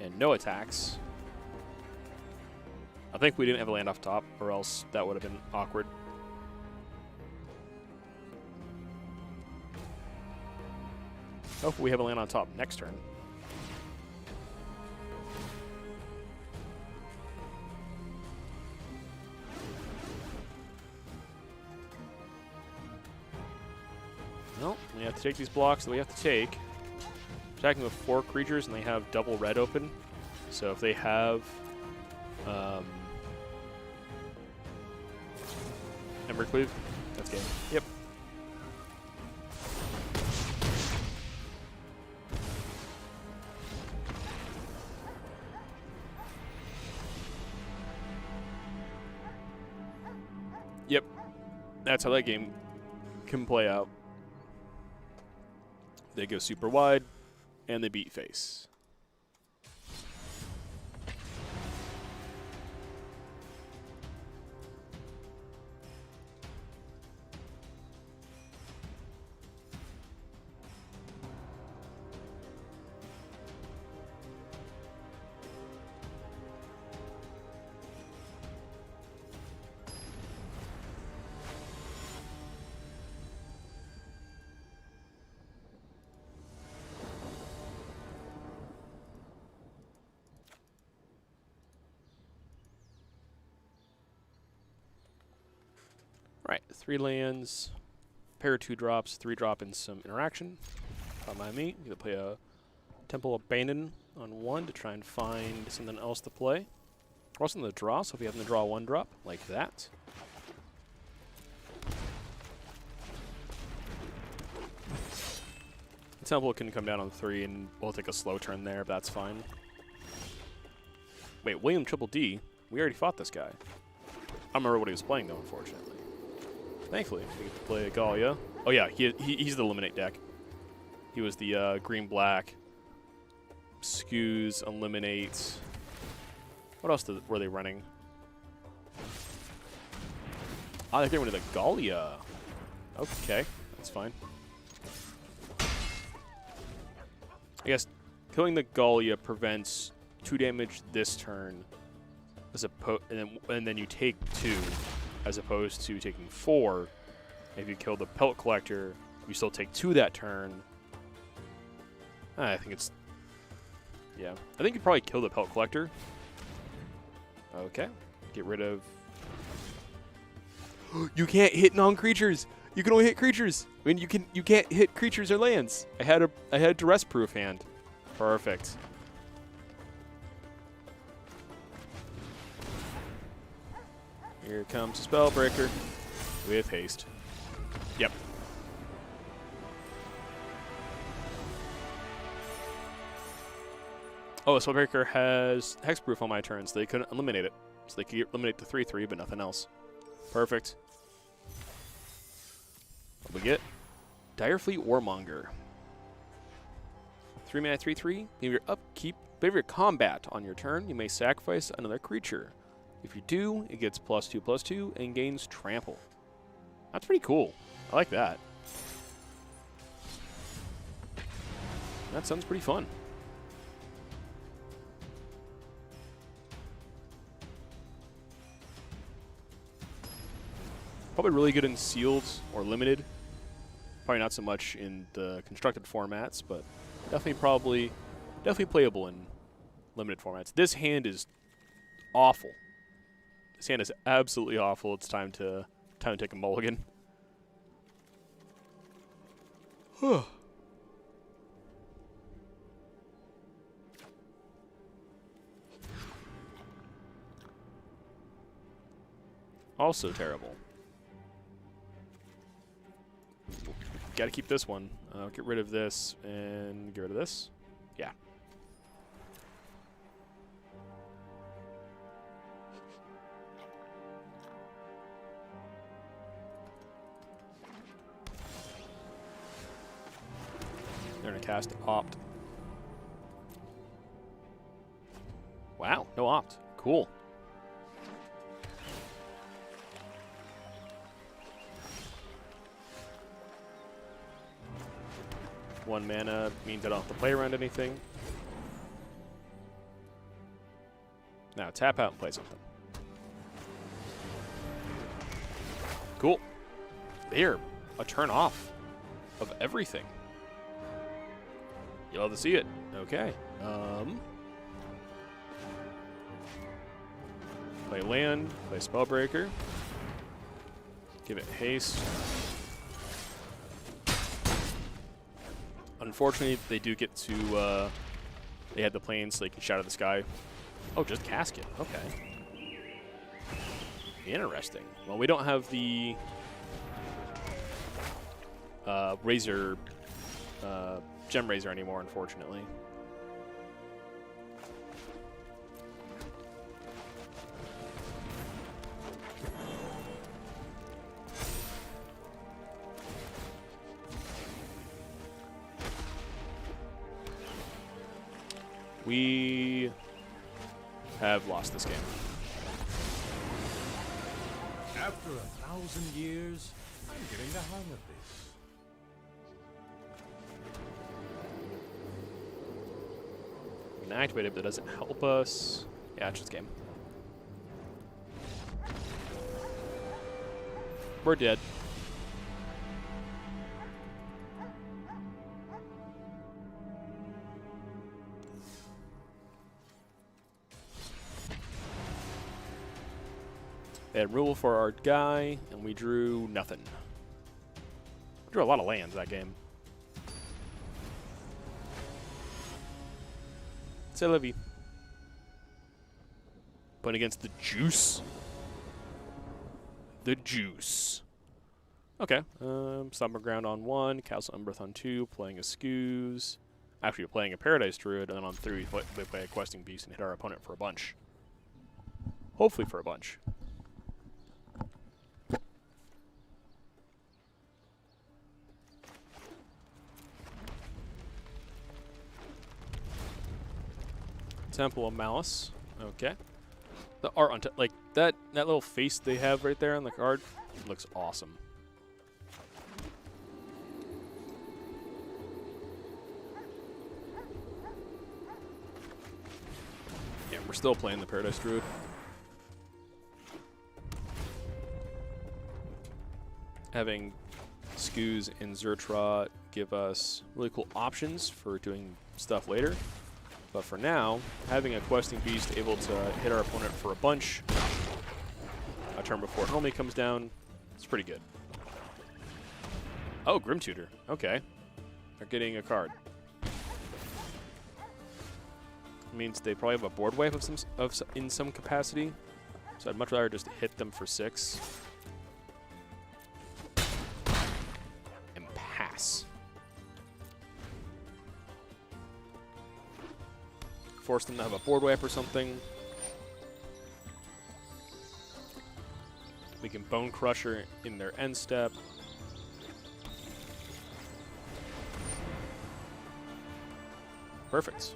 And no attacks. I think we didn't have a land off top, or else that would have been awkward. Hopefully we have a land on top next turn. Well, we have to take these blocks that we have to take. Attacking with 4 creatures, and they have double red open. So if they have Embercleave, that's game. Yep. Yep. That's how that game can play out. They go super wide, and they beat face. Alright, 3 lands, pair of 2 drops, 3 drop, and some interaction. Don't mind me. I'm going to play a Temple Abandon on 1 to try and find something else to play. We're also in the draw, so if you happen to draw 1 drop, like that. The Temple can come down on 3, and we'll take a slow turn there, but that's fine. Wait, William Triple D? We already fought this guy. I don't remember what he was playing, though, unfortunately. Thankfully, we get to play Galia. Oh, yeah, he's the Eliminate deck. He was the green-black, Skews, Eliminate. What else were they running? Oh, they're getting rid of the Galia. Okay, that's fine. I guess killing the Galia prevents 2 damage this turn, as and then you take 2, as opposed to taking 4. If you kill the Pelt Collector, you still take 2 that turn. I think it's... Yeah. I think you'd probably kill the Pelt Collector. Okay. Get rid of... You can't hit non-creatures! You can only hit creatures! I mean, you can't hit creatures or lands! I had a duress-proof hand. Perfect. Here comes a Spellbreaker with haste. Yep. Oh, a Spellbreaker has Hexproof on my turn, so they couldn't eliminate it. So they could eliminate the 3/3, but nothing else. Perfect. What we get? Direfleet Warmonger. 3 mana 3/3. If your upkeep, but if your combat on your turn, you may sacrifice another creature. If you do, it gets +2/+2 and gains trample. That's pretty cool. I like that. That sounds pretty fun. Probably really good in sealed or limited. Probably not so much in the constructed formats, but definitely playable in limited formats. This hand is awful. This hand is absolutely awful. It's time to take a mulligan. Also terrible. Got to keep this one. Get rid of this and get rid of this. Yeah. They're going to cast Opt. Wow, no Opt. Cool. One mana means I don't have to play around anything. Now tap out and play something. Cool. They're a turn off of everything. You'll have to see it. Okay. Play land, play Spellbreaker. Give it haste. Unfortunately, they do get to, they had the planes so they can Shatter the Sky. Oh, just Casket. Okay. Interesting. Well, we don't have the Razor, Gem Razor anymore, unfortunately. We have lost this game. After 1,000 years, I'm getting the hang of this. We can activate it, but it doesn't help us. Yeah, it's just game. We're dead. They had removal for our guy, and we drew nothing. We drew a lot of lands that game. C'est la vie. Playing against the Juice. The Juice. Okay. Summer Ground on 1, Castle Emberth on 2, playing a Scoos. Actually, we're playing a Paradise Druid, and then on 3 we play a Questing Beast and hit our opponent for a bunch. Hopefully for a bunch. Temple of Malice. Okay. The art on like that little face they have right there on the card looks awesome. Yeah, we're still playing the Paradise Druid. Having Scoos and Zertrot give us really cool options for doing stuff later. But for now, having a Questing Beast able to hit our opponent for a bunch a turn before it normally comes down, it's pretty good. Oh, Grim Tutor. Okay. They're getting a card. Means they probably have a board wipe in some capacity. So I'd much rather just hit them for 6. And pass. Force them to have a board wipe or something. We can Bone Crusher in their end step. Perfect.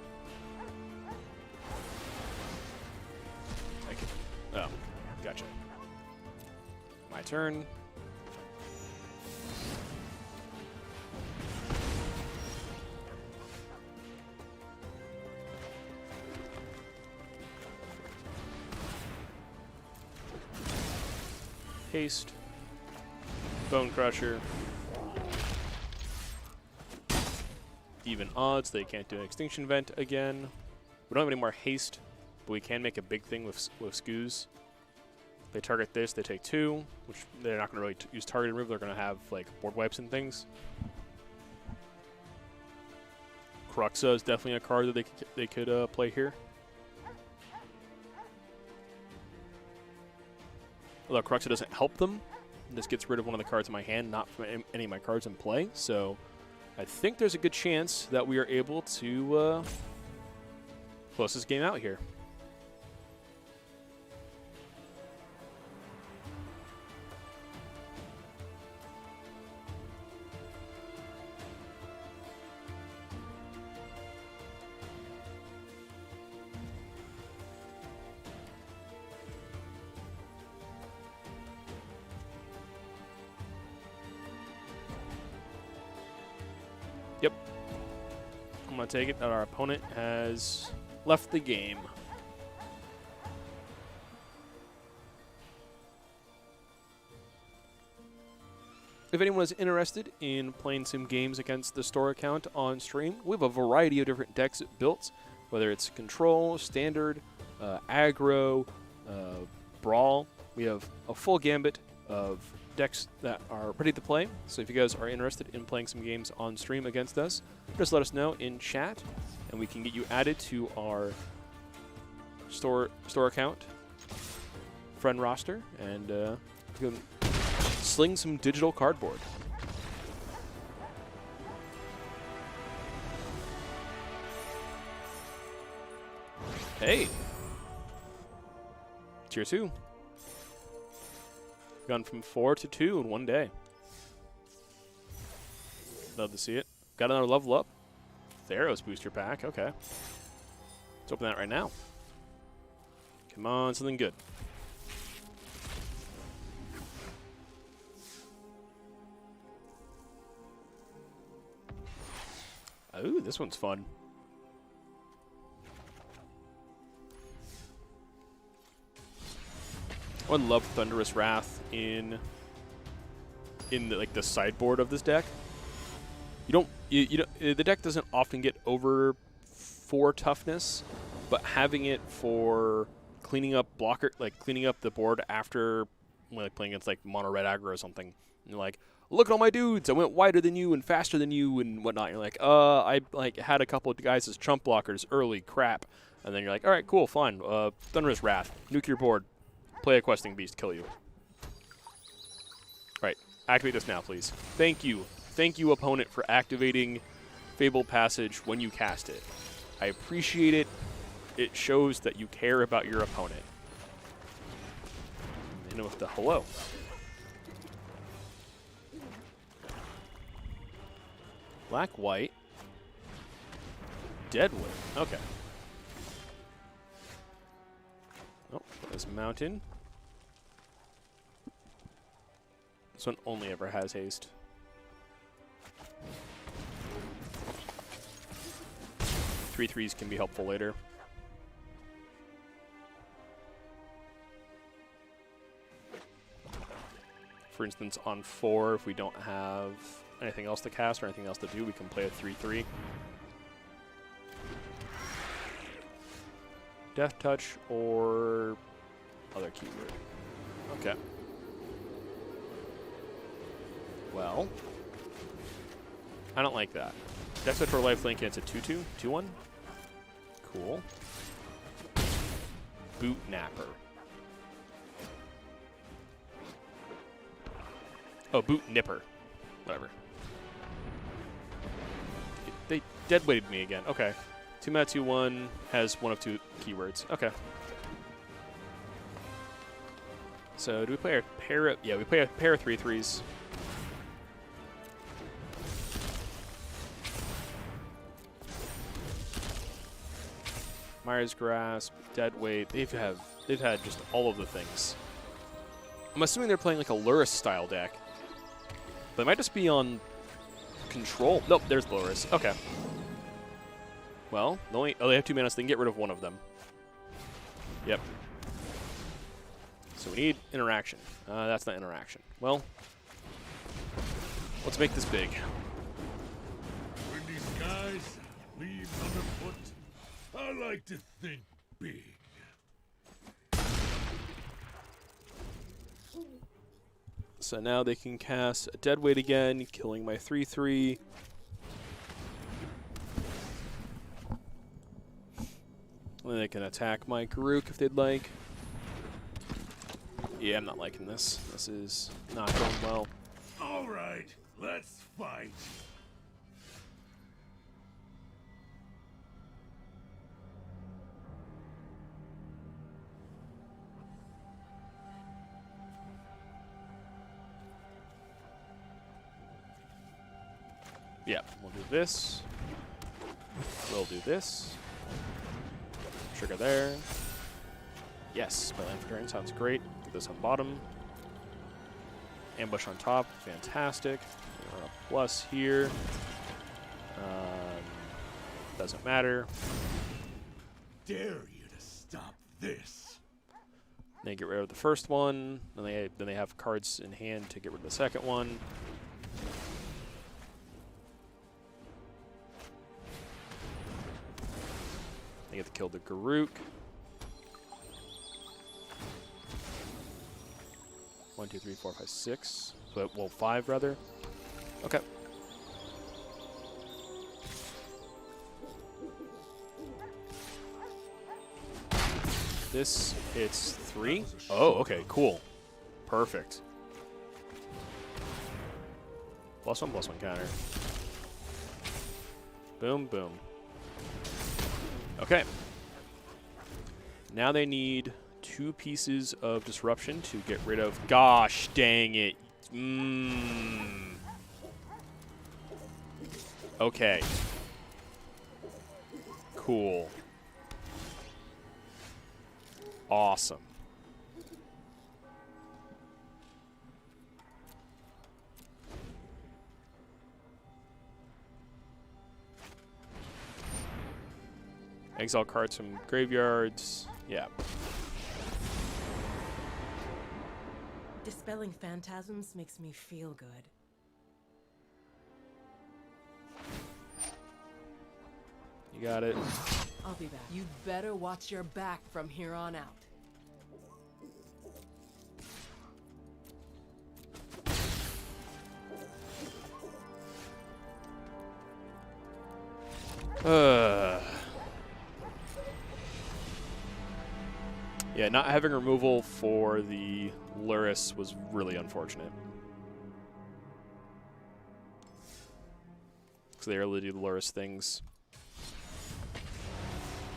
Oh, gotcha. My turn. Haste. Bone Crusher. Even odds, they can't do an Extinction Vent again. We don't have any more haste, but we can make a big thing with Scoos. They target this, they take 2, which they're not going to really use target remove. They're going to have like board wipes and things. Cruxa is definitely a card that they could play here. Although Cruxa doesn't help them, this gets rid of one of the cards in my hand, not from any of my cards in play. So I think there's a good chance that we are able to close this game out here. Yep. I'm going to take it that our opponent has left the game. If anyone is interested in playing some games against the store account on stream, we have a variety of different decks built, whether it's Control, Standard, Aggro, Brawl. We have a full gambit of decks that are ready to play. So if you guys are interested in playing some games on stream against us, just let us know in chat, and we can get you added to our store account friend roster, and you can sling some digital cardboard. Hey, Tier 2. Gone from 4 to 2 in one day. Love to see it. Got another level up. Theros booster pack. Okay. Let's open that right now. Come on, something good. Ooh, this one's fun. I would love Thunderous Wrath in the sideboard of this deck. The deck doesn't often get over 4 toughness, but having it for cleaning up cleaning up the board after like playing against like mono red aggro or something. And you're like, look at all my dudes, I went wider than you and faster than you and whatnot. You're like, I like had a couple of guys as chump blockers early, crap. And then you're like, all right, cool, fine. Thunderous Wrath, nuke your board, play a questing beast, kill you. All right, activate this now, please. Thank you. Thank you, opponent, for activating Fabled Passage when you cast it. I appreciate it. It shows that you care about your opponent. And with the hello. Black, white. Deadwood. Okay. Oh, this mountain. This one only ever has haste. Three threes can be helpful later. For instance, on 4, if we don't have anything else to cast or anything else to do, we can play a 3-3. Death Touch or other keyword. Okay. Well, I don't like that. Death Touch or Lifelink, and it's a 2-2? 2-1? Cool. Boot Napper. Oh, Boot Nipper. Whatever. They dead-weighted me again. Okay. 2-mana, 2-1 has one of 2 keywords. Okay. So, do we play a pair of... Yeah, we play a pair of 3-3s. Mire's Grasp, Deadweight. They've had just all of the things. I'm assuming they're playing like a Lurrus style deck. But it might just be on control. Nope, there's Lurrus. Okay. Well, they have 2 mana, so they can get rid of one of them. Yep. So we need interaction. That's not interaction. Well, let's make this big. Windy skies, leaves underfoot. I like to think big. So now they can cast a Deadweight again, killing my 3-3. And then they can attack my Garruk if they'd like. Yeah, I'm not liking this. This is not going well. All right, let's fight. Yeah, we'll do this. We'll do this. Trigger there. Yes, my land for turn sounds great. Do this on bottom. Ambush on top, fantastic. Plus here. Doesn't matter. Dare you to stop this? They get rid of the first one. Then they have cards in hand to get rid of the second one. They get to kill the Garruk. 1, 2, 3, 4, 5, 6. So, well, 5 rather. Okay. This, it's 3. Oh, okay, cool. Perfect. +1/+1 counter. Boom, boom. Okay. Now they need 2 pieces of disruption to get rid of. Gosh dang it. Okay. Cool. Awesome. Exile cards from graveyards. Yeah. Dispelling phantasms makes me feel good. You got it. I'll be back. You'd better watch your back from here on out. Yeah, not having removal for the Lurrus was really unfortunate. Because they really do the Lurrus things.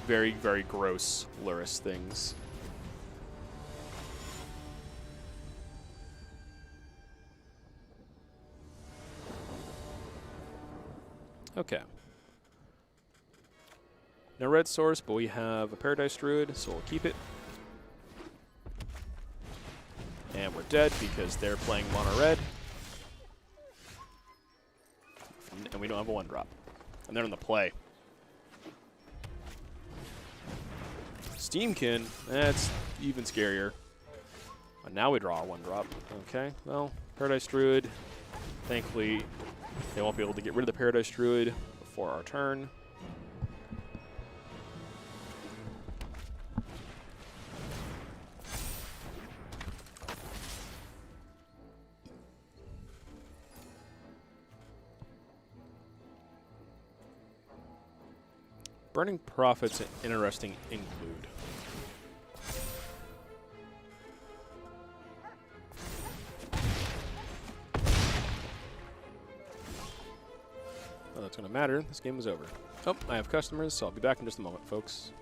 Very, very gross Lurrus things. Okay. No red source, but we have a Paradise Druid, so we'll keep it. And we're dead because they're playing mono red. And we don't have a 1-drop. And they're in the play. Steamkin, that's even scarier. And now we draw a 1-drop. Okay, well, Paradise Druid. Thankfully, they won't be able to get rid of the Paradise Druid before our turn. Burning Prophet's an interesting include. Well, that's going to matter. This game is over. Oh, I have customers, so I'll be back in just a moment, folks.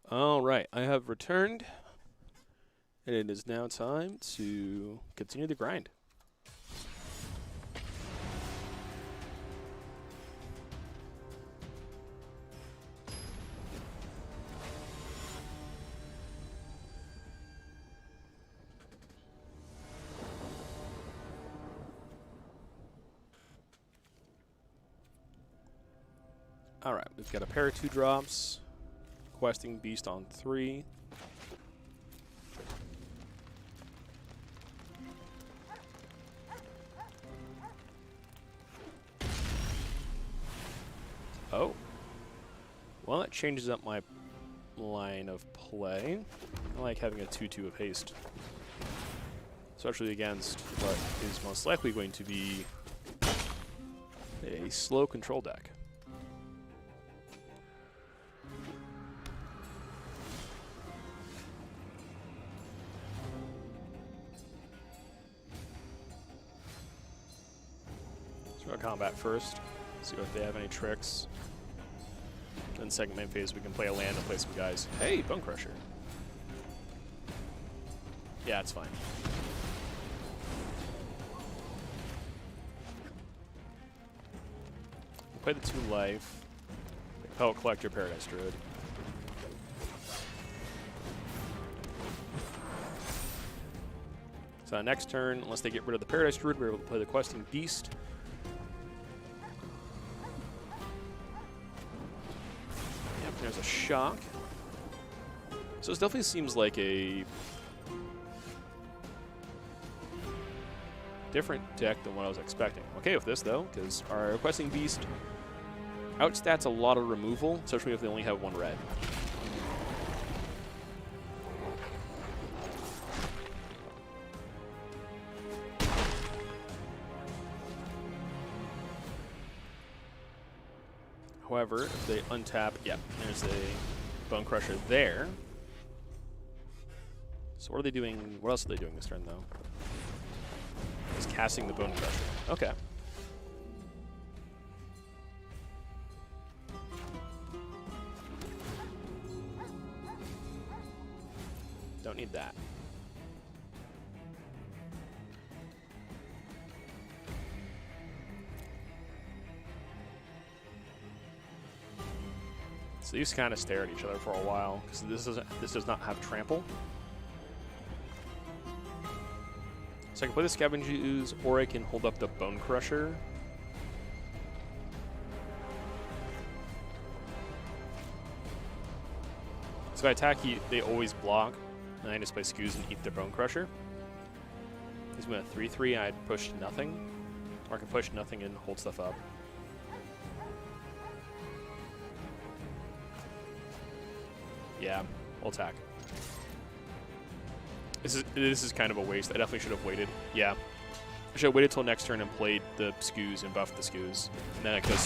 All right, I have returned, and it is now time to continue the grind. All right, we've got a pair of 2-drops, questing beast on 3. Oh. Well, that changes up my line of play. I like having a 2/2 of haste, especially against what is most likely going to be a slow control deck. Combat first, see if they have any tricks. Then second main phase, we can play a land and play some guys. Hey, Bone Crusher. Yeah, it's fine. We'll play the 2 life. Pellet Collector, Paradise Druid. So next turn, unless they get rid of the Paradise Druid, we're able to play the Questing Beast. There's a shock. So this definitely seems like a different deck than what I was expecting. I'm okay with this though, because our Questing Beast outstats a lot of removal, especially if they only have 1 red. However, if they untap, yeah, there's a Bone Crusher there. So what are they doing? What else are they doing this turn, though? Just casting the Bone Crusher. Okay. Don't need that. So these kind of stare at each other for a while because this does not have trample. So I can play the Scavenging Ooze, or I can hold up the Bone Crusher. So if I attack, they always block, and I just play Skews and eat the Bone Crusher. He's going to 3/3. I'd push nothing, or I can push nothing and hold stuff up. Yeah, we'll attack. This is kind of a waste. I definitely should have waited. Yeah. I should have waited till next turn and played the Skews and buffed the Skews. And then I could have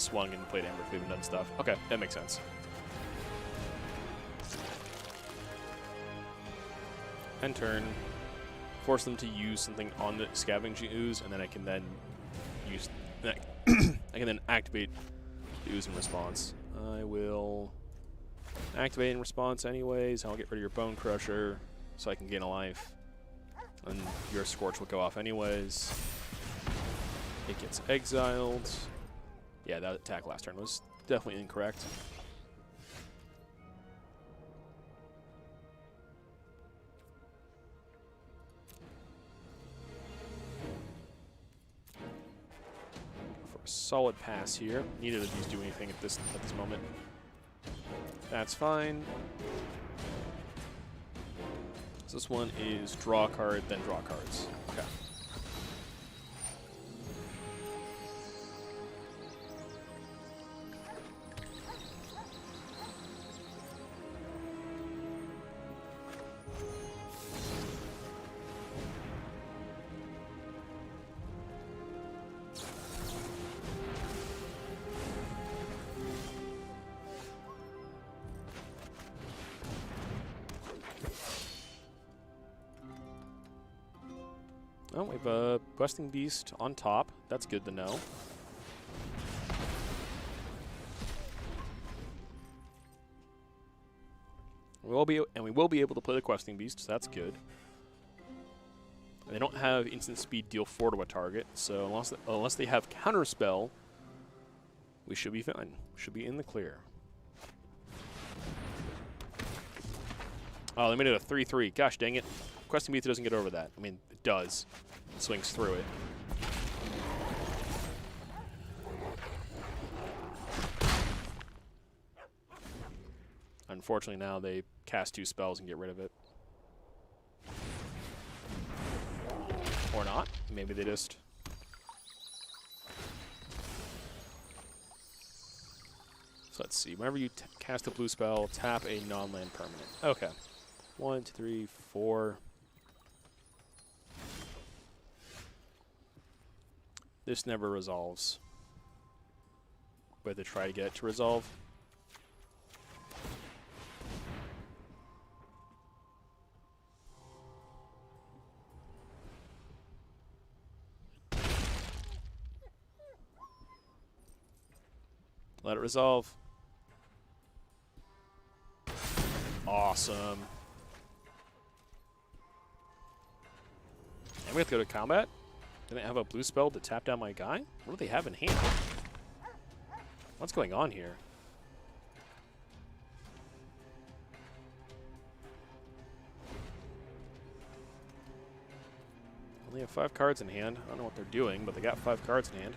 swung and played Embercleave and done stuff. Okay, that makes sense. End turn. Force them to use something on the Scavenging Ooze, and then I can then use I can then activate the Ooze in response. I will activate in response anyways. I'll get rid of your Bone Crusher so I can gain a life. And your Scorch will go off anyways. It gets exiled. Yeah, that attack last turn was definitely incorrect. For a solid pass here. Neither of these do anything at this moment. That's fine. So this one is draw a card, then draw cards. Okay. Oh, we have a Questing Beast on top. That's good to know. We will be able to play the Questing Beast, so that's good. They don't have instant speed deal 4 to a target, so unless they have Counterspell, we should be fine. Should be in the clear. Oh, they made it a 3-3. Gosh dang it. Questing Beast doesn't get over that. I mean, it does. It swings through it. Unfortunately, now they cast 2 spells and get rid of it. Or not. Maybe they just... So let's see. Whenever you cast a blue spell, tap a non-land permanent. Okay. 1, 2, 3, 4. This never resolves. We have to try to get it to resolve. Let it resolve. Awesome. And we have to go to combat? Do they have a blue spell to tap down my guy? What do they have in hand? What's going on here? Only have 5 cards in hand. I don't know what they're doing, but they got 5 cards in hand.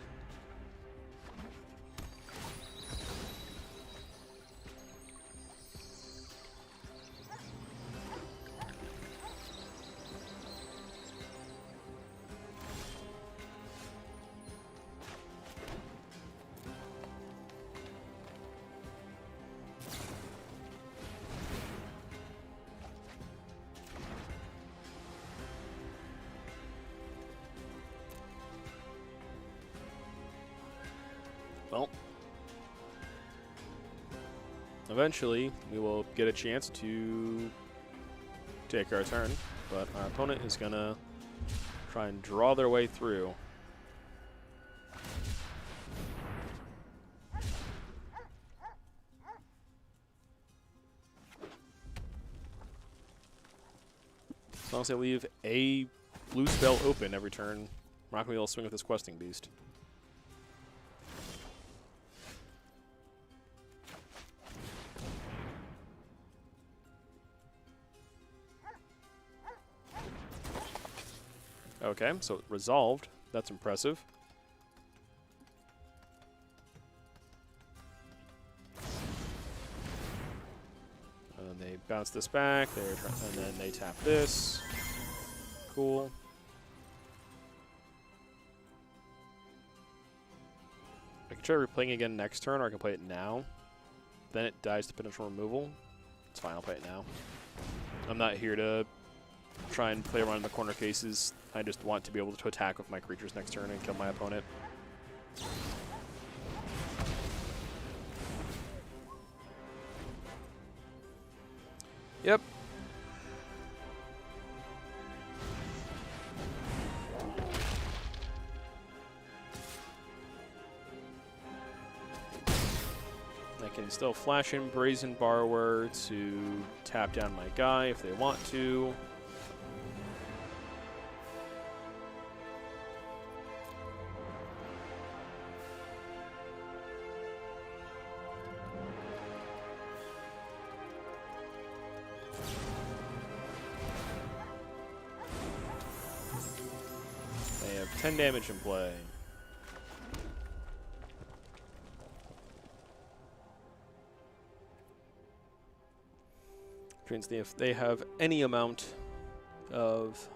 Well, eventually we will get a chance to take our turn, but our opponent is going to try and draw their way through. As long as they leave a blue spell open every turn, we're not going to be able to swing with this Questing Beast. Okay, so it resolved. That's impressive. And then they bounce this back, and then they tap this. Cool. I can try replaying again next turn, or I can play it now. Then it dies to potential removal. It's fine, I'll play it now. I'm not here to try and play around in the corner cases. I just want to be able to attack with my creatures next turn and kill my opponent. Yep. I can still flash in Brazen Borrower to tap down my guy if they want to. They have 10 damage in play. If they have any amount of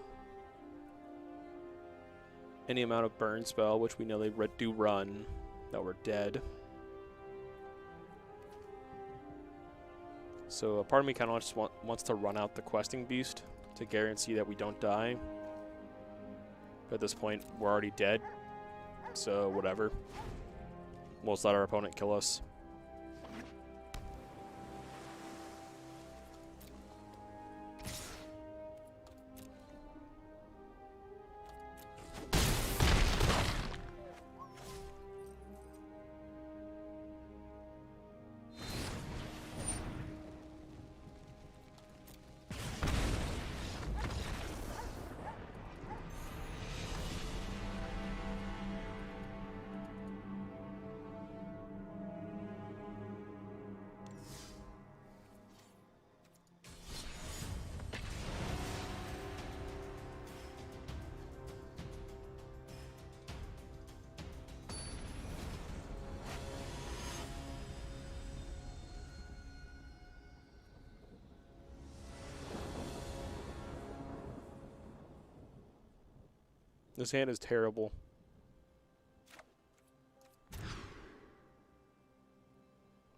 burn spell, which we know they do run, that we're dead. So a part of me kind of just wants to run out the Questing Beast to guarantee that we don't die. But at this point, we're already dead, so whatever. We'll just let our opponent kill us. This hand is terrible.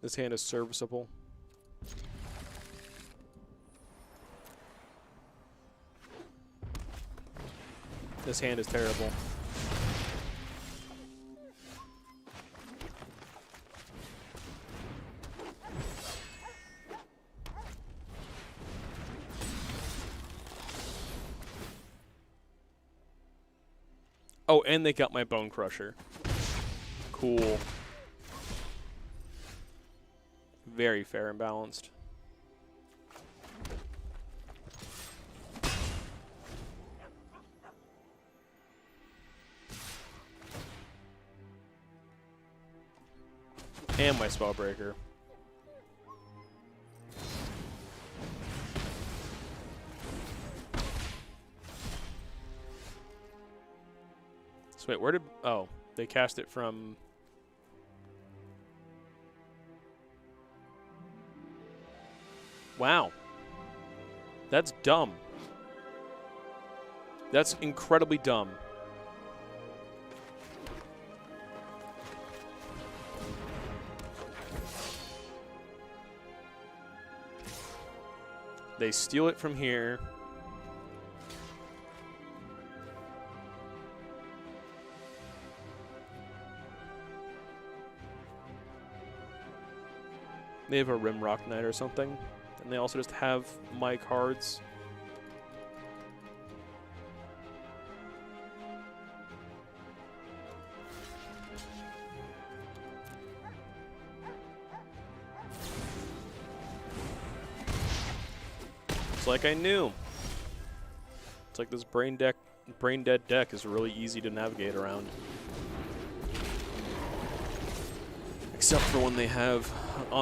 This hand is serviceable. This hand is terrible. Oh, and they got my Bone Crusher. Cool. Very fair and balanced. And my Spellbreaker. So wait, where did... Oh, they cast it from... Wow. That's dumb. That's incredibly dumb. They steal it from here. They have a Rimrock Knight or something. And they also just have my cards. It's like I knew. It's like this brain dead deck is really easy to navigate around. Except for when they have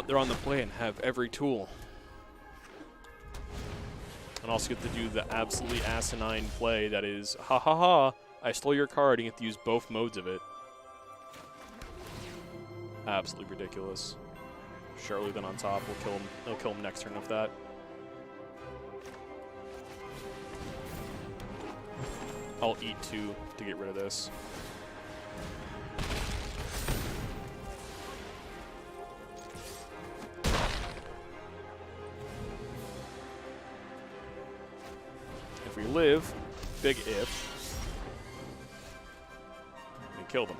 they're on the play and have every tool. And also get to do the absolutely asinine play that is, ha ha ha, I stole your card and you have to use both modes of it. Absolutely ridiculous. Surely then on top, we'll kill him. They'll kill him next turn of that. I'll eat 2 to get rid of this. If we live, big if, we kill them.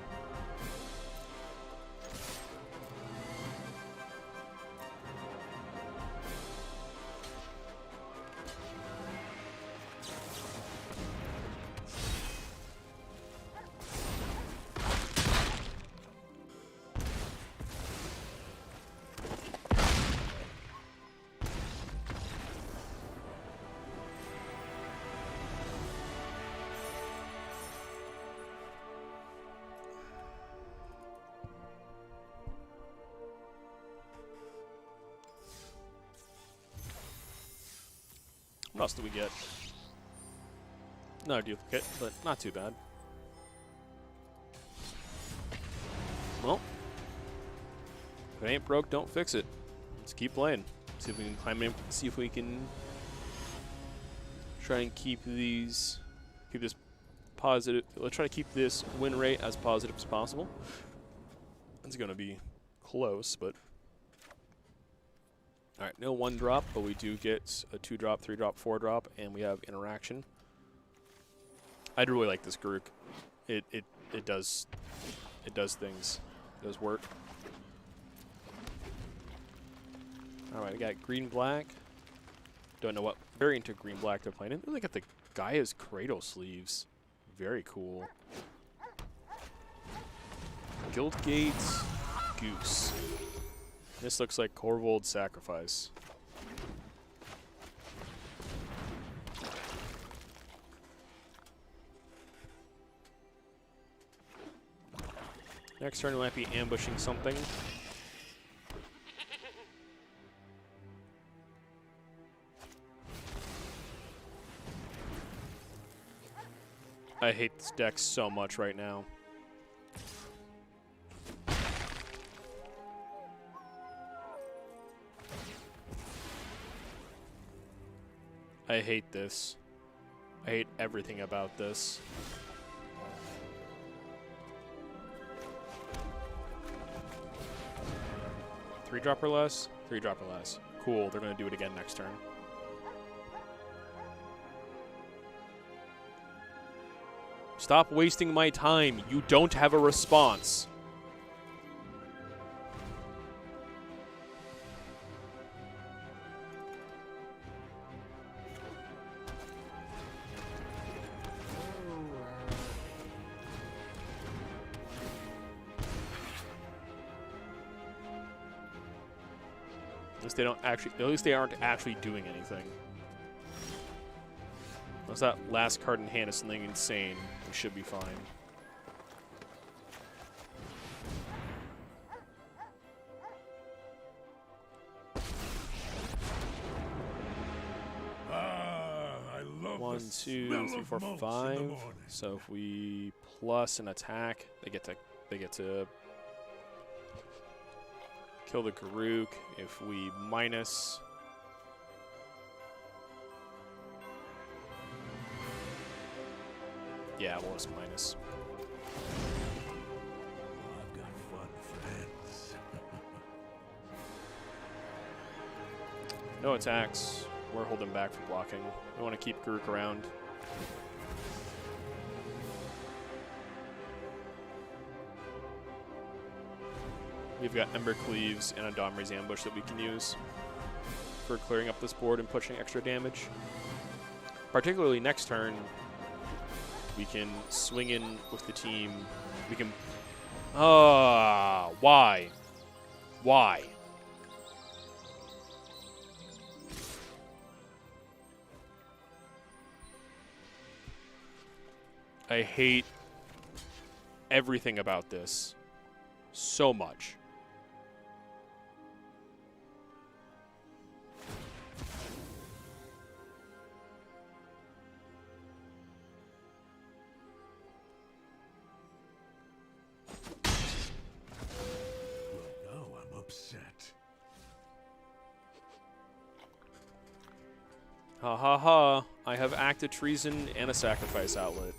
What else do we get? Another duplicate, but not too bad. Well, if it ain't broke, don't fix it. Let's keep playing. See if we can climb in. See if we can try and keep this positive. Let's try to keep this win rate as positive as possible. It's going to be close, but. Alright, no 1-drop, but we do get a 2-drop, 3-drop, 4-drop, and we have interaction. I'd really like this Garruk. It does things. It does work. Alright, I got green-black. Don't know what variant of green-black they're playing in. They got the Gaia's Cradle sleeves. Very cool. Guildgate Goose. This looks like Korvold Sacrifice. Next turn we might be ambushing something. I hate this deck so much right now. I hate this. I hate everything about this. 3-drop or less? 3-drop or less. Cool, they're going to do it again next turn. Stop wasting my time. You don't have a response. At least they aren't actually doing anything. Unless that last card in hand is something insane, we should be fine. I love 1, the 2, smell 3, of 4, mulch in the 5. morning. So if we plus an attack, they get to kill the Garruk. If we minus, yeah, we'll just minus. I've got fun friends. No attacks. We're holding back for blocking. We want to keep Garruk around. We've got Ember Cleaves and a Domri's Ambush that we can use for clearing up this board and pushing extra damage. Particularly next turn, we can swing in with the team. We can... why? Why? I hate everything about this so much. Well, now I'm upset. Ha ha ha. I have acted treason and a sacrifice outlet.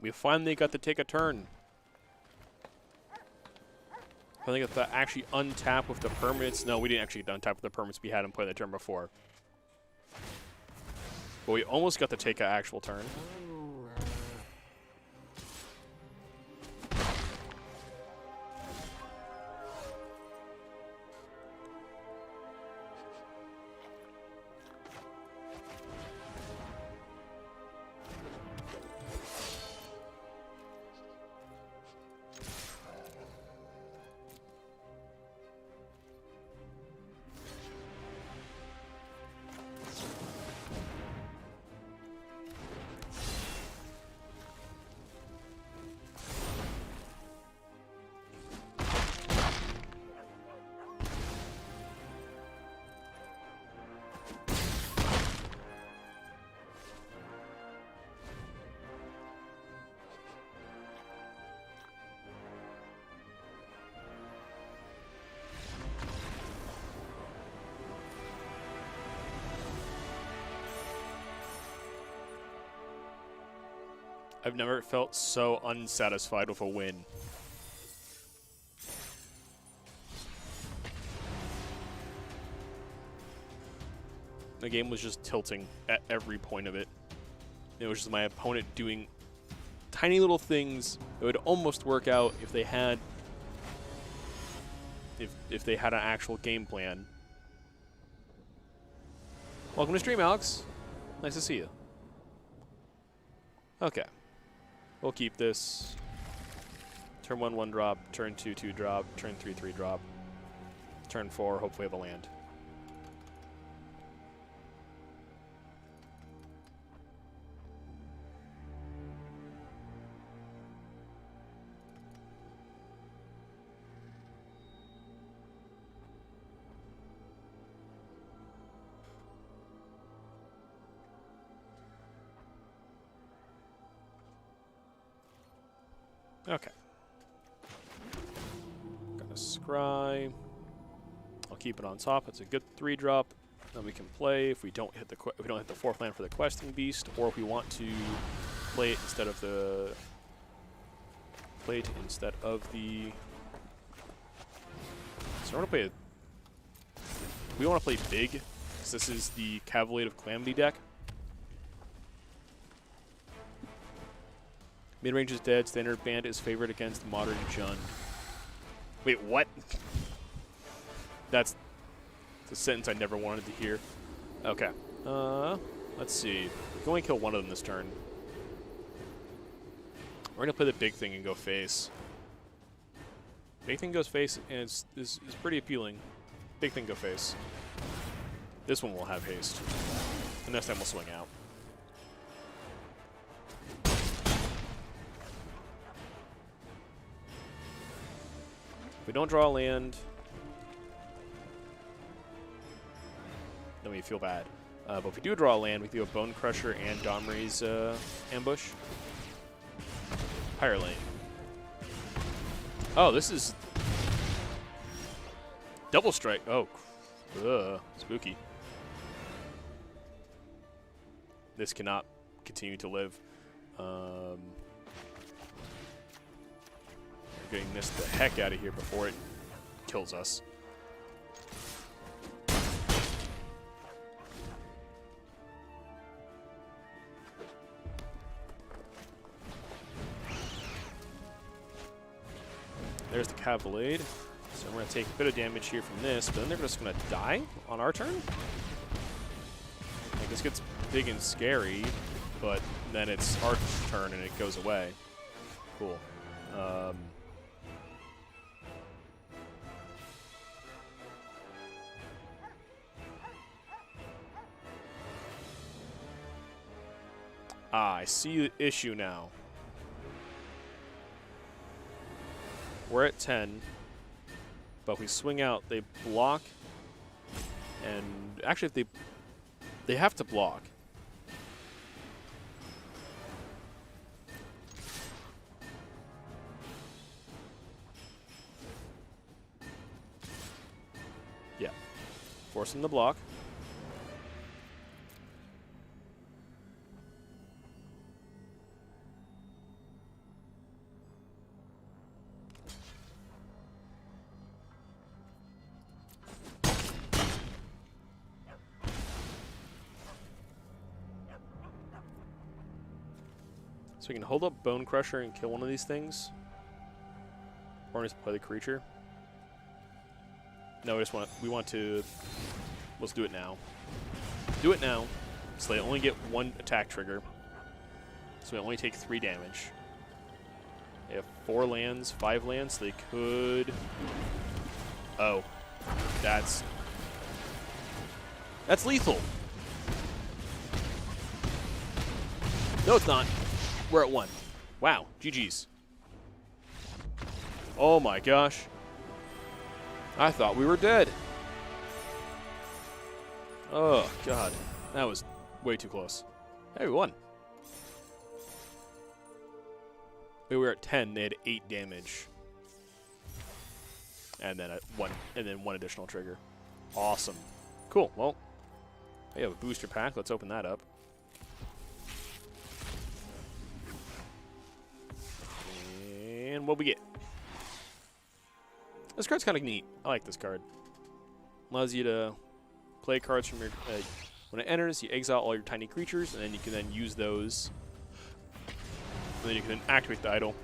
We finally got to take a turn. I think if that actually untap with the permanents. No, we didn't actually untap with the permanents. We had him play the turn before. But we almost got to take an actual turn. I've never felt so unsatisfied with a win. The game was just tilting at every point of it. It was just my opponent doing tiny little things that would almost work out if they had if they had an actual game plan. Welcome to stream, Alex. Nice to see you. Okay. We'll keep this. Turn 1, 1 drop. Turn 2, 2 drop. Turn 3, 3 drop. Turn 4, hopefully have a land. Okay. Got a scry. I'll keep it on top. It's a good 3 drop. Then we can play if we don't hit the 4th land for the questing beast, or if we want to play it instead of the So I want to play we want to play big because this is the Cavalcade of Calamity deck. Mid-range is dead. Standard Band is favored against Modern Jund. Wait, what? That's the sentence I never wanted to hear. Okay. Let's see. We can only kill one of them this turn. We're going to play the big thing and go face. Big thing goes face, and is pretty appealing. Big thing go face. This one will have haste. The next time we'll swing out. If we don't draw a land, then we feel bad. But if we do draw a land, we can do a Bone Crusher and Domri's ambush. Higher lane. Oh, this is double strike. Oh, spooky. This cannot continue to live. Getting this the heck out of here before it kills us. There's the Cavalcade. So we're going to take a bit of damage here from this, but then they're just going to die on our turn? Like, this gets big and scary, but then it's our turn and it goes away. Cool. I see the issue now. We're at 10, but if we swing out, they block, and actually if they have to block. Yeah, force them to block. So we can hold up Bone Crusher and kill one of these things. Or just play the creature. No, we want to, let's do it now. Do it now, so they only get 1 attack trigger. So they only take 3 damage. They have 4 lands, 5 lands, so they could, oh, that's lethal. No, it's not. We're at 1. Wow, GG's. Oh my gosh. I thought we were dead. Oh, God. That was way too close. Hey, we won. We were at 10. They had 8 damage. And then one additional trigger. Awesome. Cool. Well, we have a booster pack. Let's open that up. And what we get? This card's kind of neat. I like this card. Allows you to play cards from your... when it enters, you exile all your tiny creatures, and then you can then use those And then you can activate the idol.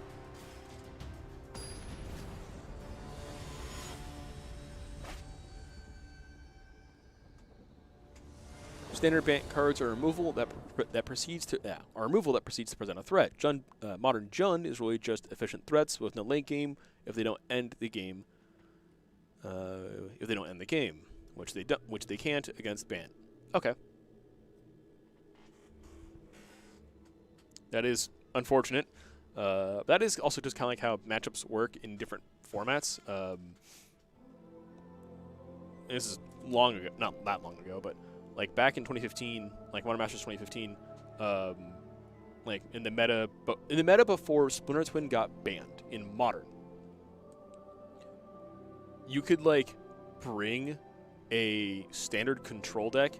Standard Bant cards are removal that proceeds to present a threat. Modern Jund is really just efficient threats with no late game if they don't end the game. Which they can't against Bant. Okay. That is unfortunate. That is also just kind of like how matchups work in different formats. This is long ago, not that long ago, but like back in 2015, like Modern Masters 2015, like in the meta before Splinter Twin got banned in Modern, you could like bring a standard control deck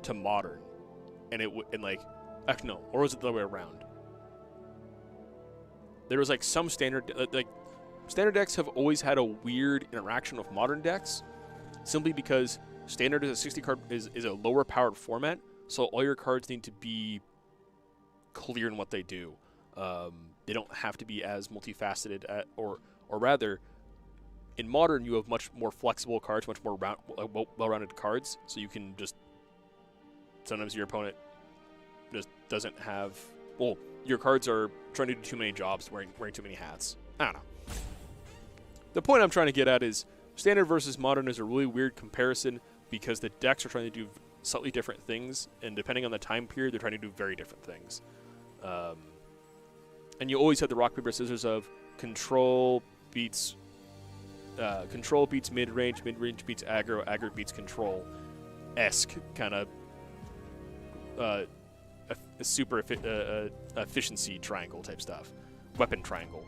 to Modern, and it would actually no, or was it the other way around? There was like some standard standard decks have always had a weird interaction with Modern decks, simply because Standard is a 60 card is a lower powered format, so all your cards need to be clear in what they do. They don't have to be as multifaceted, or rather, in Modern you have much more flexible cards, much more well-rounded cards, so you can just sometimes your opponent just doesn't have. Well, your cards are trying to do too many jobs, wearing too many hats. I don't know. The point I'm trying to get at is Standard versus Modern is a really weird comparison because the decks are trying to do slightly different things, and depending on the time period, they're trying to do very different things. And you always have the rock paper scissors of control beats mid-range, mid-range beats aggro, aggro beats control, esque kind of a super efficiency triangle type stuff, weapon triangle.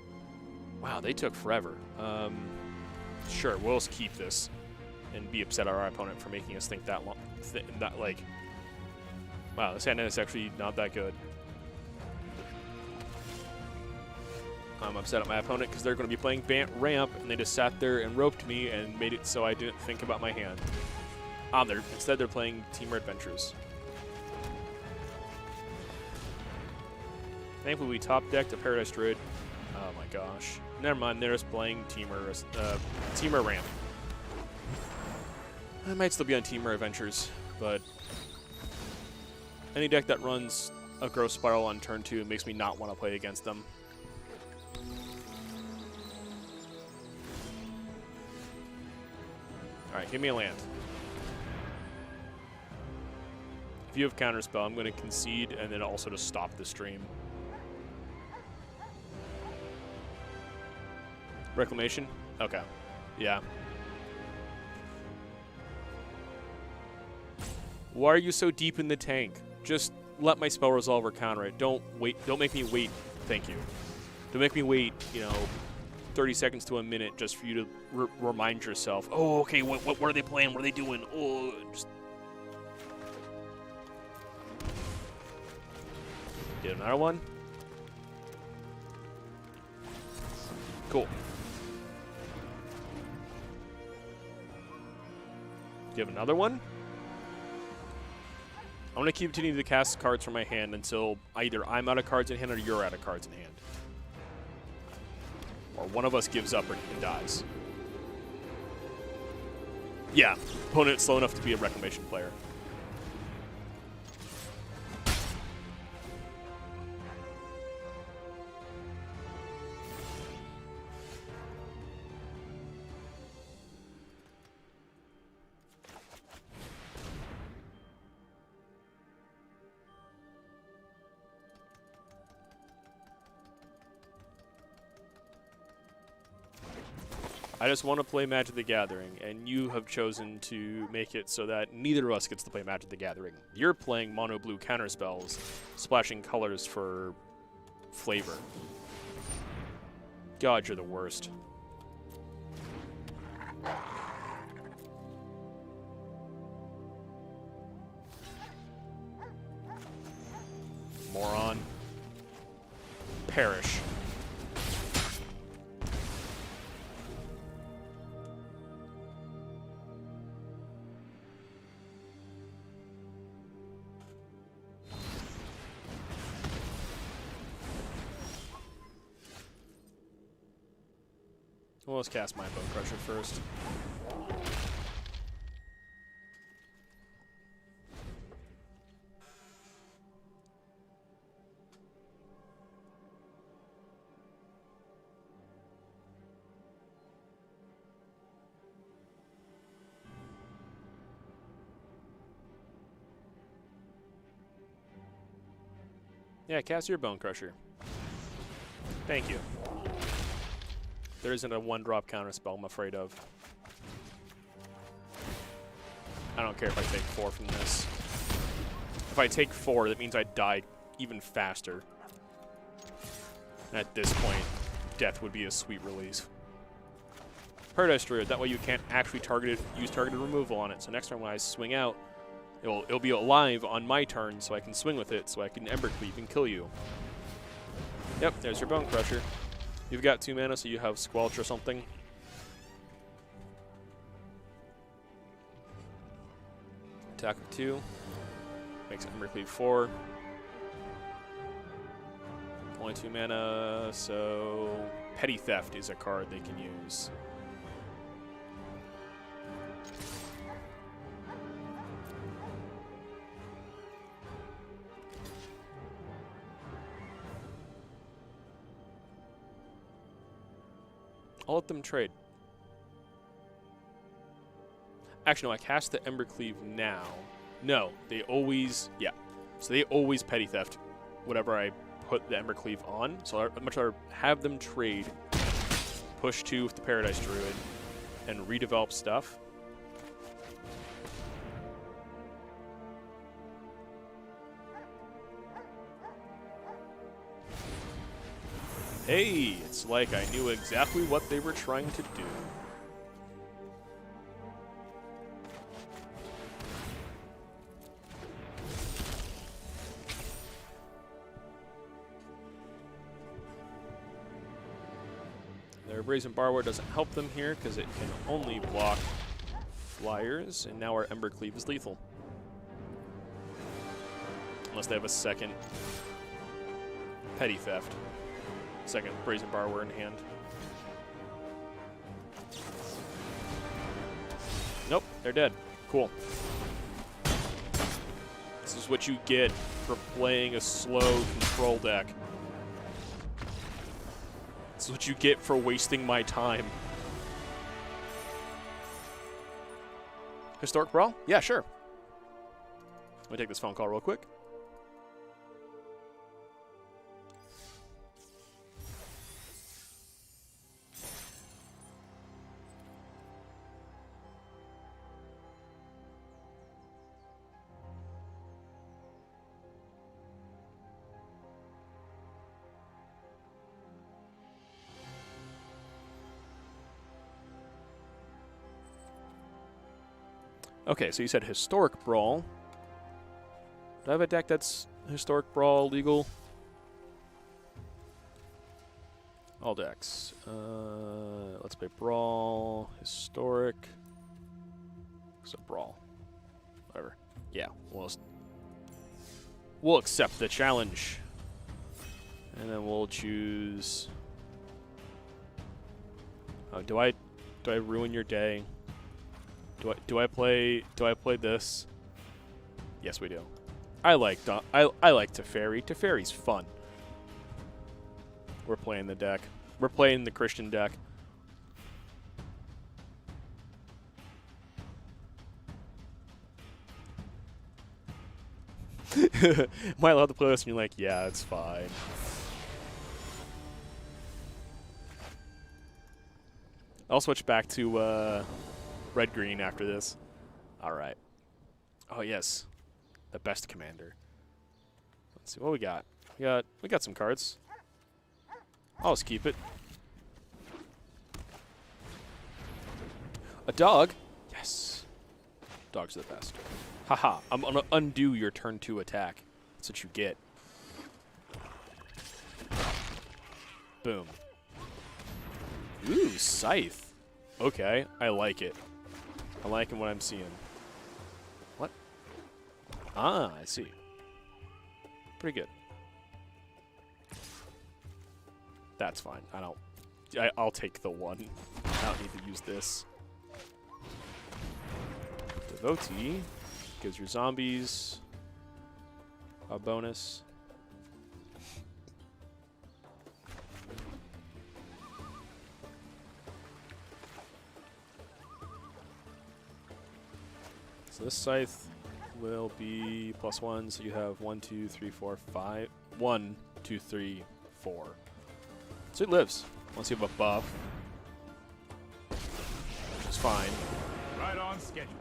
Wow, they took forever. Sure, we'll just keep this and be upset at our opponent for making us think that long. Wow, this hand is actually not that good. I'm upset at my opponent because they're going to be playing Bant Ramp, and they just sat there and roped me and made it so I didn't think about my hand. Instead they're playing Temur Adventures. Thankfully we top decked a Paradise Druid. Oh my gosh. Never mind, they're just playing Temur Ramp. I might still be on Temur Adventures, but any deck that runs a Growth Spiral on turn 2 makes me not want to play against them. Alright, give me a land. If you have Counterspell, I'm going to concede and then also just stop the stream. Reclamation? Okay. Yeah. Why are you so deep in the tank? Just let my spell resolve or counter it. Don't make me wait. Thank you. Don't make me wait, 30 seconds to a minute just for you to remind yourself. Oh, okay, what are they playing? What are they doing? Oh, just did another one. Cool. Do you have another one? I'm going to keep continuing to cast cards from my hand until either I'm out of cards in hand or you're out of cards in hand. Or one of us gives up and dies. Yeah, opponent's slow enough to be a Reclamation player. I just want to play Magic the Gathering, and you have chosen to make it so that neither of us gets to play Magic the Gathering. You're playing mono blue counterspells, splashing colors for flavor. God, you're the worst. Moron. Perish. Well, let's cast my Bone Crusher first. Yeah, cast your Bone Crusher. Thank you. There isn't a 1-drop counter spell I'm afraid of. I don't care if I take 4 from this. If I take 4, that means I die even faster. And at this point, death would be a sweet release. Paradise Druid, that way you can't actually use targeted removal on it. So next time when I swing out, it'll be alive on my turn, so I can swing with it, so I can Embercleave and kill you. Yep, there's your Bone Crusher. You've got 2 mana, so you have Squelch or something. Attack of 2. Makes Embercleave 4. Only 2 mana, so Petty Theft is a card they can use. I'll let them trade. Actually, no, I cast the Embercleave now. No, they always, yeah. So they always Petty Theft whatever I put the Embercleave on. So I'd much rather have them trade, push 2 with the Paradise Druid, and redevelop stuff. Hey, it's like I knew exactly what they were trying to do. Their Brazen Borrower doesn't help them here because it can only block flyers, and now our Embercleave is lethal. Unless they have a second Petty Theft. Second Brazen Borrower in hand. Nope, they're dead. Cool. This is what you get for playing a slow control deck. This is what you get for wasting my time. Historic Brawl? Yeah, sure. Let me take this phone call real quick. Okay, so you said Historic Brawl. Do I have a deck that's Historic Brawl legal? All decks. Let's play Brawl, Historic. So Brawl. Whatever. Yeah, we'll accept the challenge. And then we'll choose... Oh, do I ruin your day? Do I play this? Yes, we do. I like Teferi. Teferi's fun. We're playing the deck. We're playing the Christian deck. Am I allowed to play this? And you're like, yeah, it's fine. I'll switch back to red-green after this. All right. Oh yes, the best commander. Let's see what we got. We got some cards. I'll just keep it. A dog. Yes. Dogs are the best. Haha. I'm gonna undo your turn 2 attack. That's what you get. Boom. Ooh, Scythe. Okay, I like it. I'm liking what I'm seeing. What? Ah, I see. Pretty good. That's fine. I'll take the 1. I don't need to use this. Devotee gives your zombies a bonus. So this scythe will be +1, so you have 1, 2, 3, 4, 5. 1, 2, 3, 4. So it lives. Once you have a buff, which is fine. Right on schedule.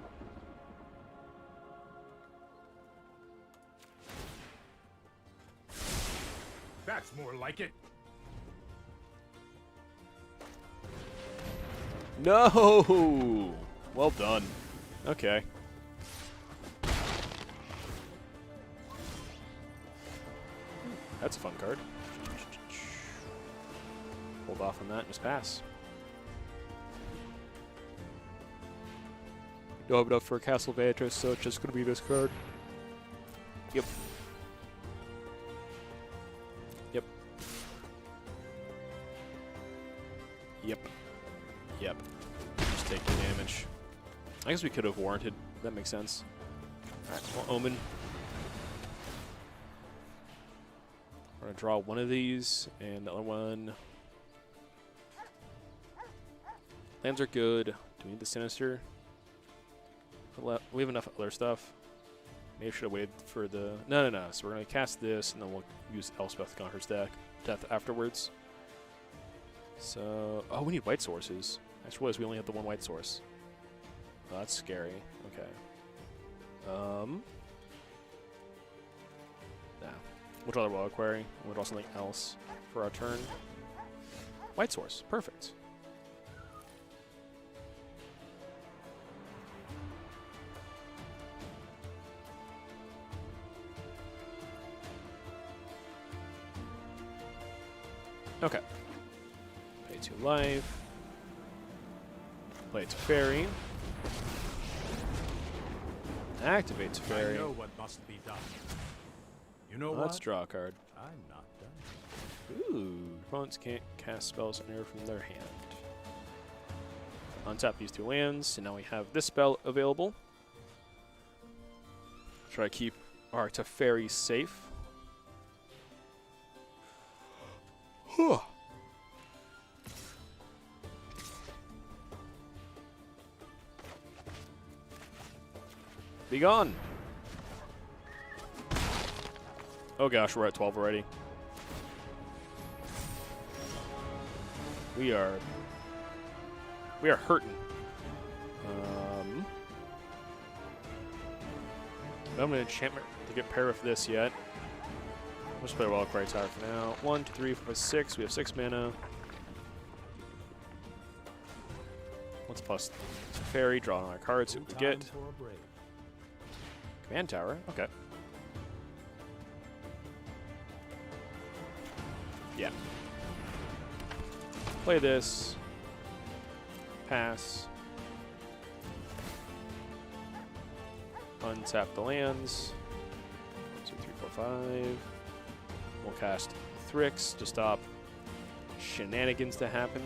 That's more like it. No! Well done. Okay. That's a fun card. Hold off on that and just pass. Don't have enough for Castle Beatrice, so it's just going to be this card. Yep. Yep. Yep. Yep. Just take the damage. I guess we could have warranted. That makes sense. Alright, well, Omen. We're going to draw one of these, and the other one. Lands are good. Do we need the Sinister? We have enough other stuff. Maybe I should have waited for the... No. So we're going to cast this, and then we'll use Elspeth Conqueror's Death afterwards. So... Oh, we need white sources. I just realized we only have the one white source. Oh, that's scary. Okay. Nah. We'll draw the Royal Query. We'll draw something else for our turn. White source. Perfect. Okay. Pay 2 life. Play Teferi. Activate Teferi. I know what must be done. You know Let's what? draw a card. I'm not done. Ooh. Opponents can't cast spells anywhere from their hand. Untap these 2 lands, and now we have this spell available. Try to keep our Teferi safe. Be gone. Oh gosh, we're at 12 already. We are hurting. I don't have an enchantment to get paired with this yet. Let's play Wild Cry Tower for now. 1, 2, 3, 4, 5, 6. We have 6 mana. Let's plus Fairy, draw on our cards, see what we get. Command Tower, okay. Yeah. Play this. Pass. Untap the lands. 2, 3, 4, 5. We'll cast Thrix to stop shenanigans to happen.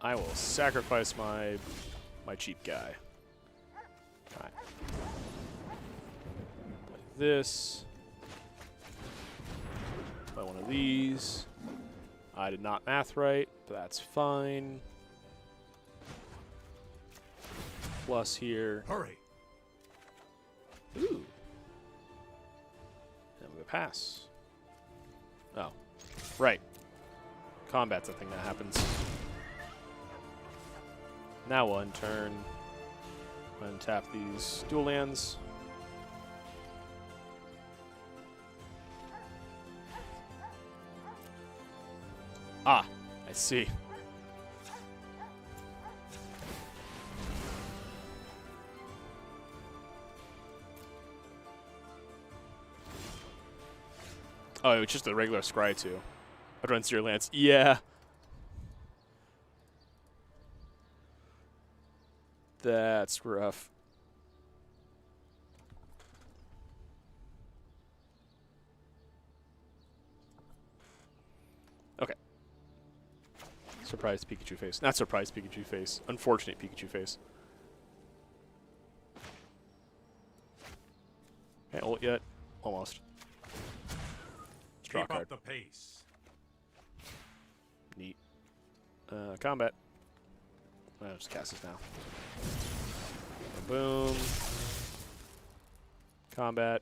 I will sacrifice my cheap guy. Alright. Play this. Play one of these. I did not math right, but that's fine. Plus here. Hurry. Ooh. And we pass. Oh. Right. Combat's a thing that happens. Now we'll unturn, untap these dual lands. Ah, I see. Oh, it's just a regular Scry too. I'd run Seer Lance. Yeah. That's rough. Okay. Surprised Pikachu face. Not surprised Pikachu face. Unfortunate Pikachu face. Can't ult yet. Almost. Draw Keep card. up the pace. Neat. Combat. I'll just cast this now. Boom. Combat.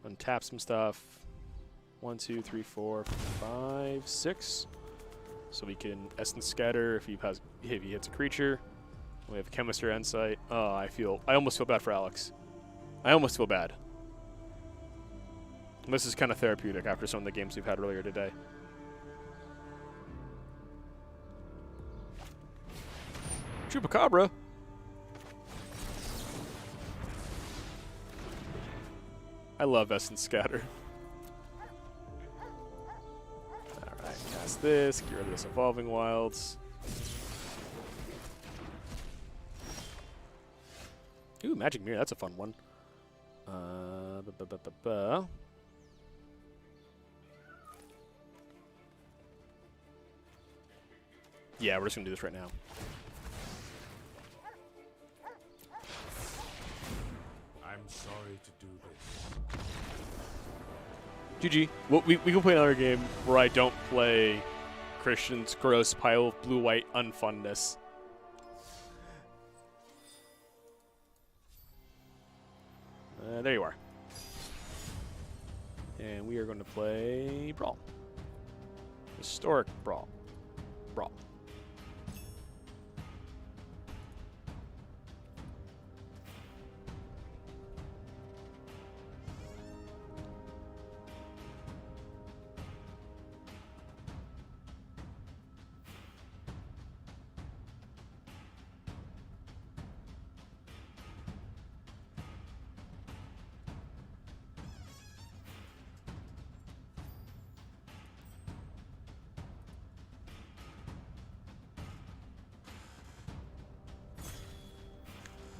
Untap some stuff. 1, 2, 3, 4, 5, 6. So we can Essence Scatter if he hits a creature. We have Chemistry Insight. Oh, I almost feel bad for Alex. I almost feel bad. This is kind of therapeutic after some of the games we've had earlier today. Chupacabra. I love Essence Scatter. Alright, cast this, get rid of this Evolving Wilds. Ooh, Magic Mirror, that's a fun one. Yeah, we're just gonna do this right now. I'm sorry to do this. GG. Well, we can play another game where I don't play Christian's gross pile of blue-white unfunness. There you are. And we are going to play Brawl. Historic Brawl. Brawl.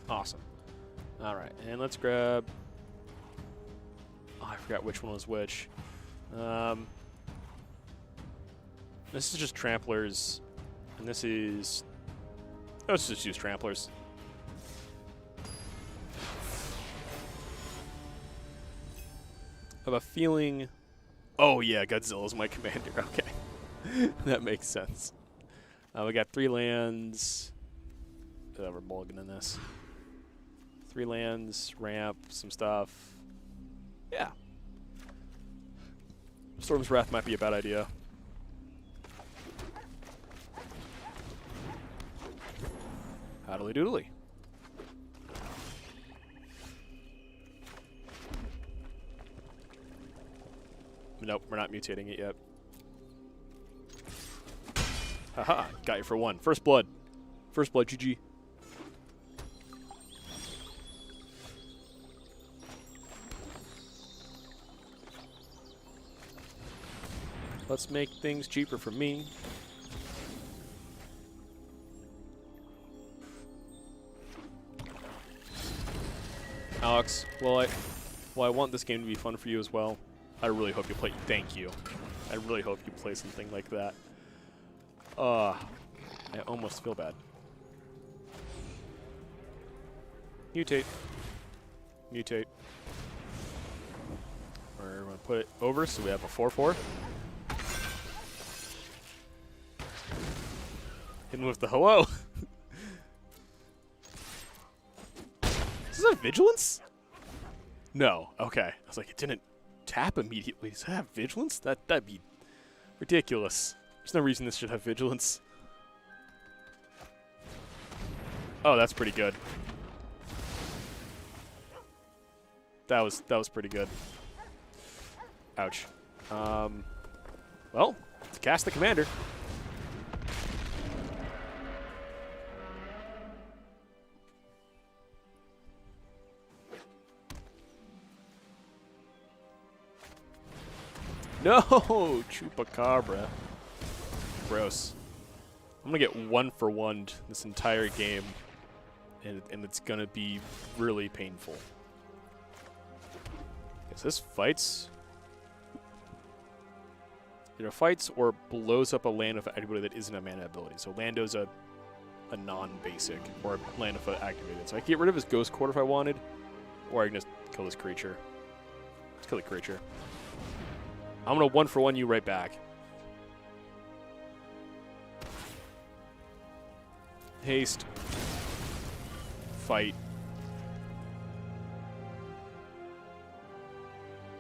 Awesome. All right, and let's grab... Oh, I forgot which one was which. This is just Tramplers, and this is... Let's just use Tramplers. I have a feeling... Oh yeah, Godzilla's my commander. Okay. That makes sense. We got 3 lands. We're mulligan in this. 3 lands, ramp, some stuff. Yeah. Storm's Wrath might be a bad idea. Howdly doodly. Nope, we're not mutating it yet. Haha, got you for 1. First blood. First blood, GG. Let's make things cheaper for me. Alex, well, I want this game to be fun for you as well. I really hope you play. Thank you. I really hope you play something like that. I almost feel bad. Mutate. Mutate. We're going to put it over so we have a 4/4. Hidden with the hello. Is this a Vigilance? No. Okay. I was like, it didn't tap immediately. Does that have Vigilance? That'd be ridiculous. There's no reason this should have Vigilance. Oh, that's pretty good. That was pretty good. Ouch. Well, to cast the commander. No, Chupacabra. Gross. I'm gonna get 1-for-1 this entire game, and it's gonna be really painful. Guess this fights. Either fights or blows up a land of anybody that isn't a mana ability. So Lando's a non-basic, or a land if activated. So I can get rid of his Ghost Quarter if I wanted, or I can just kill this creature. Let's kill the creature. I'm gonna 1-for-1 you right back. Haste. Fight.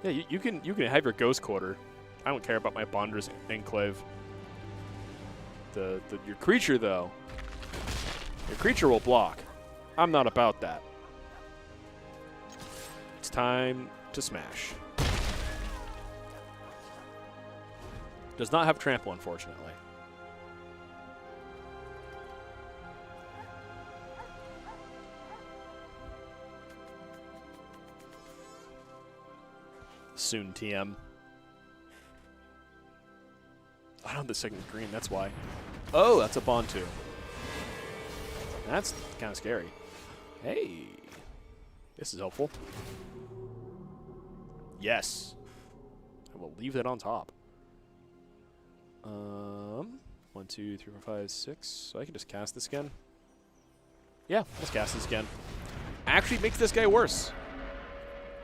Yeah, you can have your Ghost Quarter. I don't care about my Bonder's Enclave. Your creature though. Your creature will block. I'm not about that. It's time to smash. Does not have trample, unfortunately. Soon TM. I don't have the second green, that's why. Oh, that's a Bontu. That's kind of scary. Hey. This is helpful. Yes. I will leave that on top. 1, 2, 3, 4, 5, 6. So I can just cast this again. Yeah, let's cast this again. Actually makes this guy worse.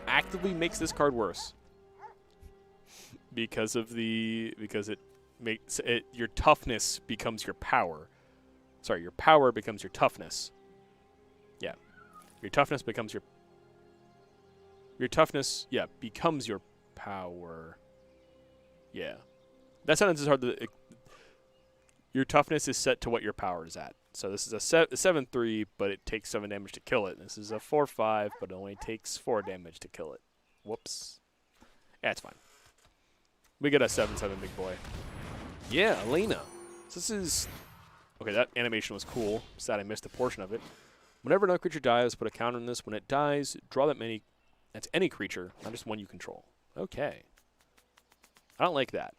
Actively makes this card worse. Because it makes it, your toughness becomes your power. Sorry, your power becomes your toughness. Yeah. Your toughness becomes your toughness, yeah, becomes your power. Yeah. That sentence is hard to... your toughness is set to what your power is at. So this is a 7/3, but it takes 7 damage to kill it. This is a 4/5, but it only takes 4 damage to kill it. Whoops. Yeah, it's fine. We get a 7/7 big boy. Yeah, Elena. So this is... Okay, that animation was cool. Sad I missed a portion of it. Whenever another creature dies, put a counter on this. When it dies, draw that many... That's any creature, not just one you control. Okay. I don't like that.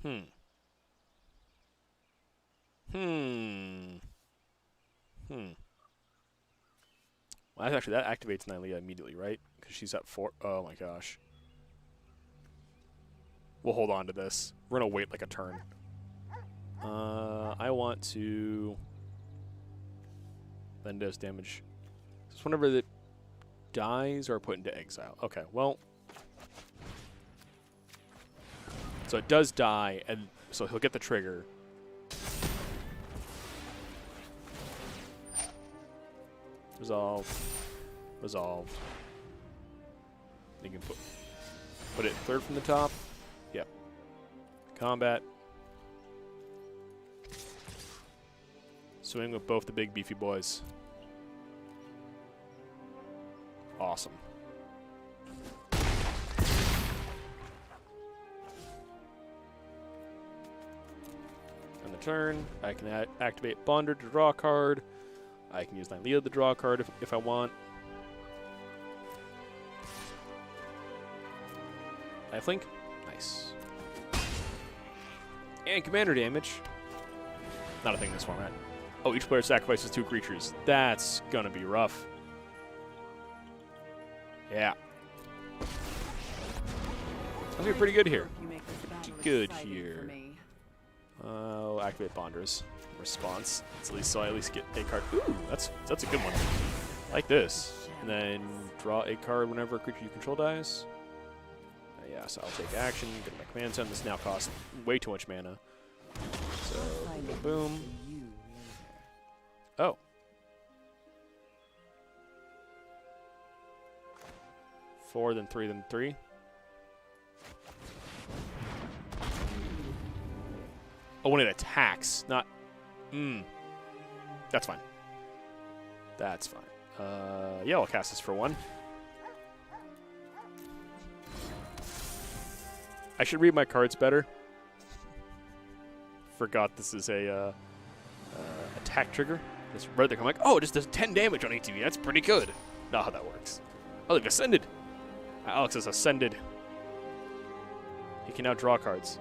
Well, actually, that activates Nylea immediately, right? Because she's at 4. Oh, my gosh. We'll hold on to this. We're going to wait like a turn. I want to... Then does damage. Just whenever it dies or put into exile. Okay, well... So it does die, and so he'll get the trigger. Resolve. Resolve. You can put it third from the top. Yep. Combat. Swing with both the big beefy boys. Awesome. On the turn, I can activate Bonder to draw a card. I can use Nylea to draw a card if I want. Lifelink. Nice. And commander damage. Not a thing in this format. Oh, each player sacrifices 2 creatures. That's gonna be rough. Yeah. It's gonna be pretty good here. Pretty good here. I'll activate Bonder's response. It's at least so I at least get a card. Ooh, that's a good one. I like this. And then draw a card whenever a creature you control dies. Yeah, so I'll take action, get my command zone. This now costs way too much mana. So boom. Oh. Four, then 3, then 3. Oh, when it attacks, not... That's fine. That's fine. Yeah, I'll cast this for 1. I should read my cards better. Forgot this is a attack trigger. Just right there, I'm like, oh, it just does 10 damage on ATV. That's pretty good. Not how that works. Oh, they've ascended. Alex has ascended. He can now draw cards.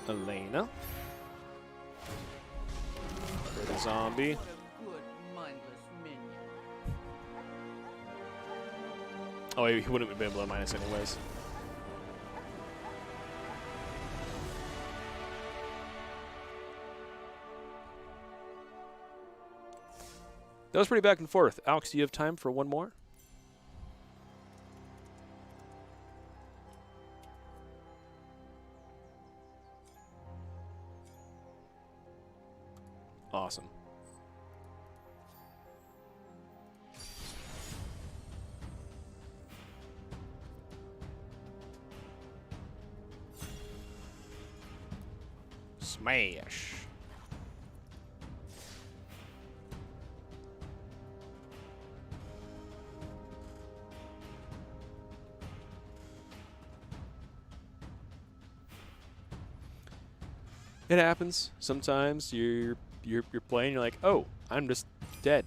Elena. For the zombie. What a good, mindless minion. Oh, he wouldn't have been able to minus anyways. That was pretty back and forth. Alex, do you have time for one more? Awesome. Smash. It happens. Sometimes you're playing, you're like, oh, I'm just dead.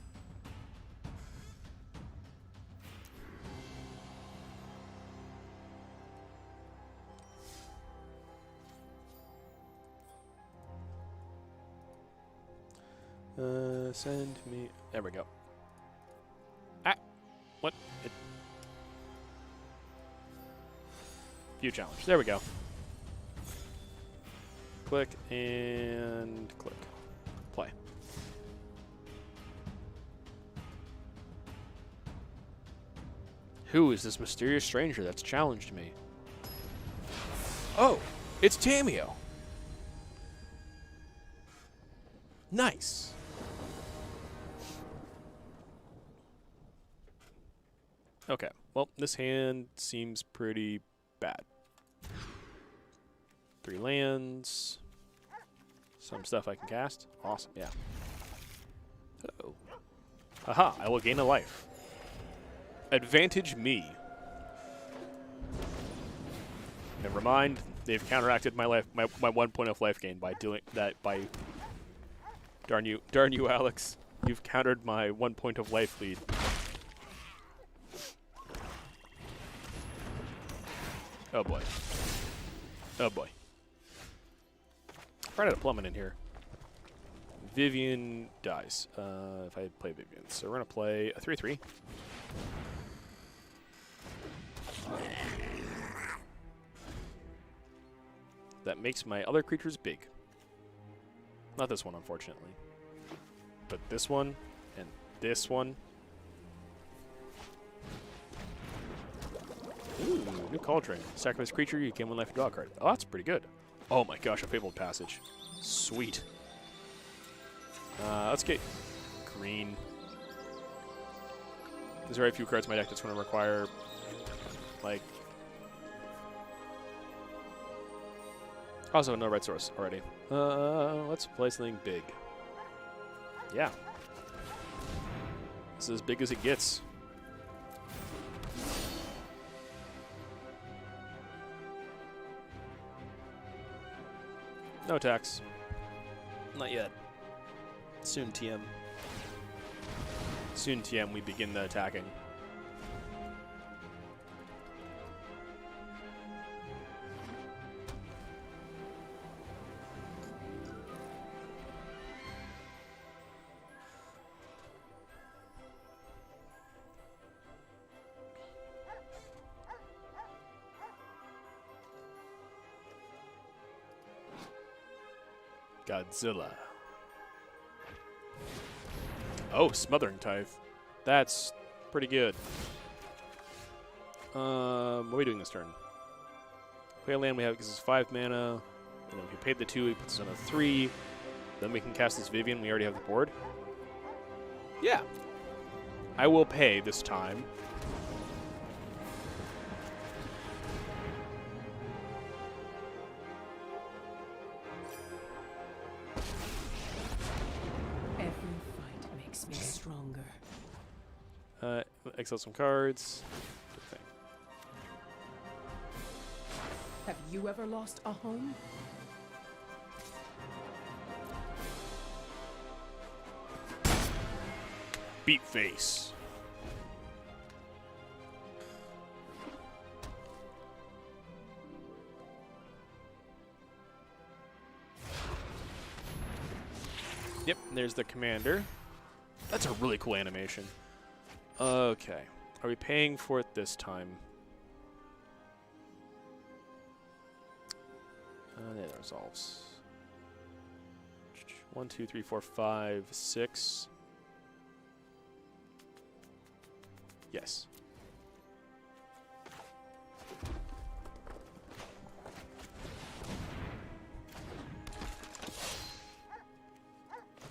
Send me. There we go. Ah, what? View challenge. There we go. Click and click. Play. Who is this mysterious stranger that's challenged me? Oh, it's Tamiyo. Nice. Okay, well, this hand seems pretty bad. 3 lands. Some stuff I can cast. Awesome, yeah. Uh-oh. Aha, I will gain a life. Advantage me. Never mind, they've counteracted my life, my 1 point of life gain by doing that by... Darn you, Alex. You've countered my 1 point of life lead. Oh boy. Oh boy. Right out of Plummet in here. Vivian dies. If I play Vivian. So we're going to play a 3/3. That makes my other creatures big. Not this one, unfortunately. But this one and this one. Ooh, new Cauldron. Sacrifice creature, you gain 1 life and draw a card. Oh, that's pretty good. Oh my gosh, a Fabled Passage. Sweet. Let's get green. There's very few cards in my deck that's going to require, like... Also, no red source already. Let's play something big. Yeah. This is as big as it gets. No attacks. Not yet. Soon TM. Soon TM we begin the attacking. Godzilla. Oh, Smothering Tithe. That's pretty good. What are we doing this turn? Play a land we have because it's 5 mana. And then if we paid the 2, he puts us on a 3. Then we can cast this Vivian. We already have the board. Yeah. I will pay this time. Me stronger. Exile some cards. Okay. Have you ever lost a home? Beat face. there's the commander. That's a really cool animation. Okay. Are we paying for it this time? There it resolves. 1, 2, 3, 4, 5, 6. Yes.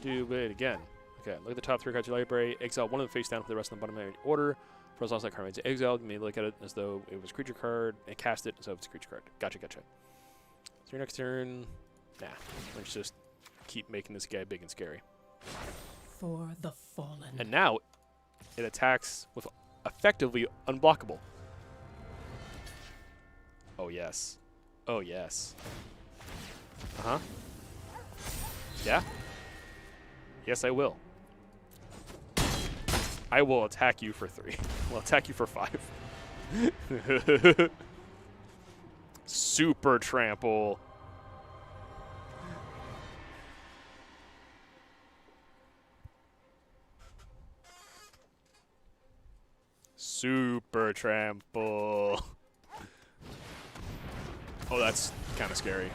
Do it again. Okay, look at the top 3 cards of your library. Exile one of them face down for the rest of the bottom of the order. For as long as that card remains exiled, you may look at it as though it was a creature card and cast it as though it's a creature card. Gotcha, gotcha. So your next turn, nah. Let's just keep making this guy big and scary. For the fallen. And now it attacks with effectively unblockable. Oh yes. Oh yes. Uh-huh. Yeah? Yes, I will. I will attack you for 3. We'll attack you for 5. Super trample. Super trample. Oh, that's kind of scary.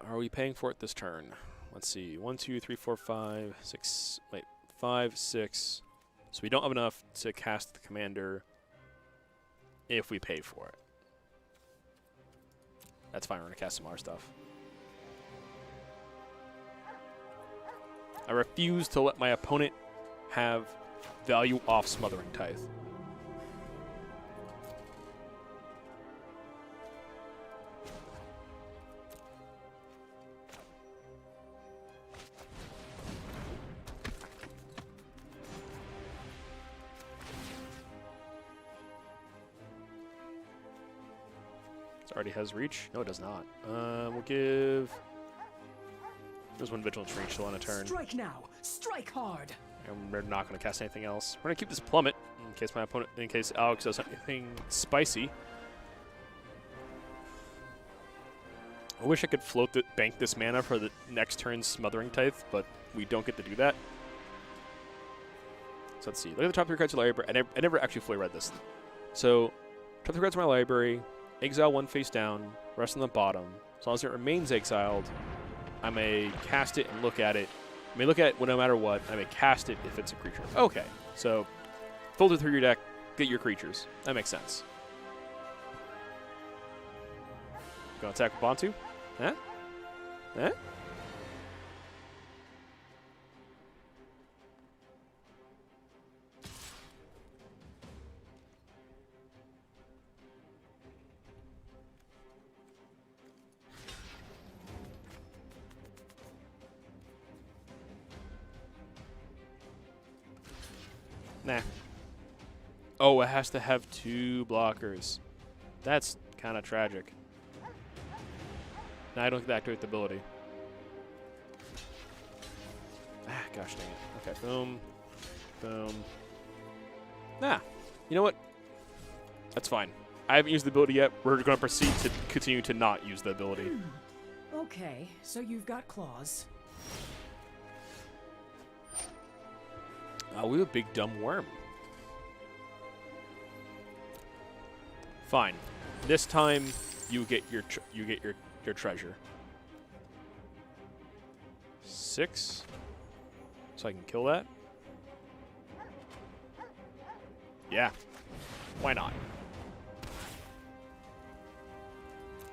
Are we paying for it this turn? Let's see. 1, 2, 3, 4, 5, 6. Wait, 5, 6. So we don't have enough to cast the commander if we pay for it. That's fine. We're going to cast some more stuff. I refuse to let my opponent have value off Smothering Tithe. Already has reach? No, it does not. We'll give... There's one Vigilance Reach still on a turn. Strike now! Strike hard! And we're not going to cast anything else. We're going to keep this Plummet in case my opponent, in case Alex does anything spicy. I wish I could bank this mana for the next turn's Smothering Tithe, but we don't get to do that. So let's see. Look at the top 3 cards of the library. I never actually fully read this. So, top 3 cards of my library. Exile one face down, rest on the bottom. As long as it remains exiled, I may cast it and look at it. I may look at it no matter what. I may cast it if it's a creature. Okay, so filter through your deck, get your creatures. That makes sense. Gonna attack with Bantu? Huh? Huh? Nah. Oh, it has to have 2 blockers. That's kind of tragic. Now I don't get to activate the ability. Ah, gosh dang it. Okay, boom. Boom. Nah. You know what? That's fine. I haven't used the ability yet. We're going to proceed to continue to not use the ability. Okay, so you've got claws. We have a big dumb worm. Fine. This time you get your treasure. 6. So I can kill that. Yeah. Why not?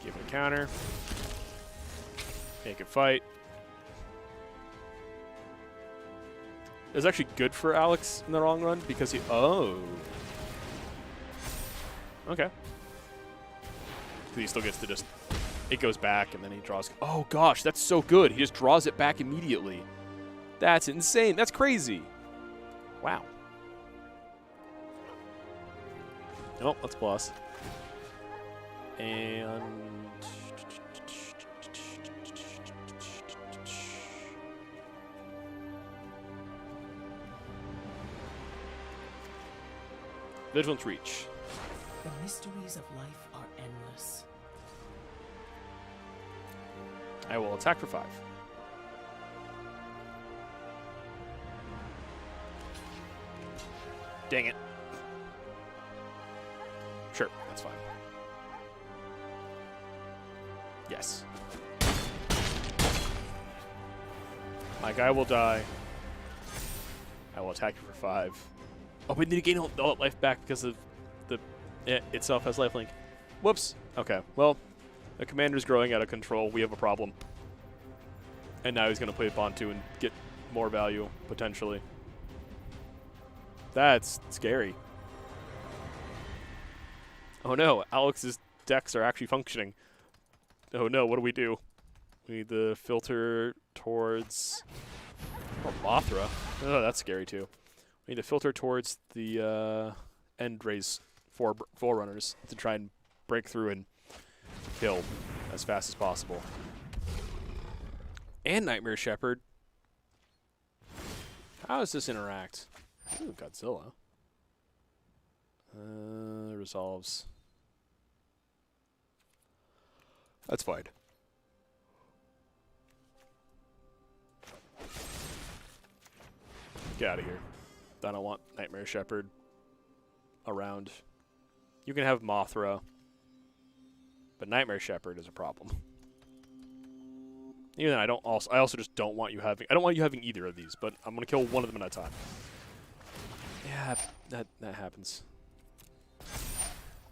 Give it a counter. Make it fight. It's actually good for Alex in the long run because he... Oh. Okay. He still gets to just... It goes back and then he draws... Oh gosh, that's so good. He just draws it back immediately. That's insane. That's crazy. Wow. Nope, that's plus. And... Vigilance Reach. The mysteries of life are endless. I will attack for 5. Dang it. Sure, that's fine. Yes. My guy will die. I will attack you for 5. Oh, we need to gain all that life back because of the it itself has lifelink. Whoops. Okay, well, the commander's growing out of control. We have a problem. And now he's going to play Bantu and get more value, potentially. That's scary. Oh no, Alex's decks are actually functioning. Oh no, what do? We need the filter towards... Oh, Mothra. Oh, that's scary too. We need to filter towards the end race forerunners to try and break through and kill as fast as possible. And Nightmare Shepherd. How does this interact? Ooh, Godzilla. Resolves. That's fine. Get out of here. I don't want Nightmare Shepherd around. You can have Mothra, but Nightmare Shepherd is a problem. Even then, I also just don't want you having. I don't want you having either of these, but I'm gonna kill one of them at a time. Yeah, that happens.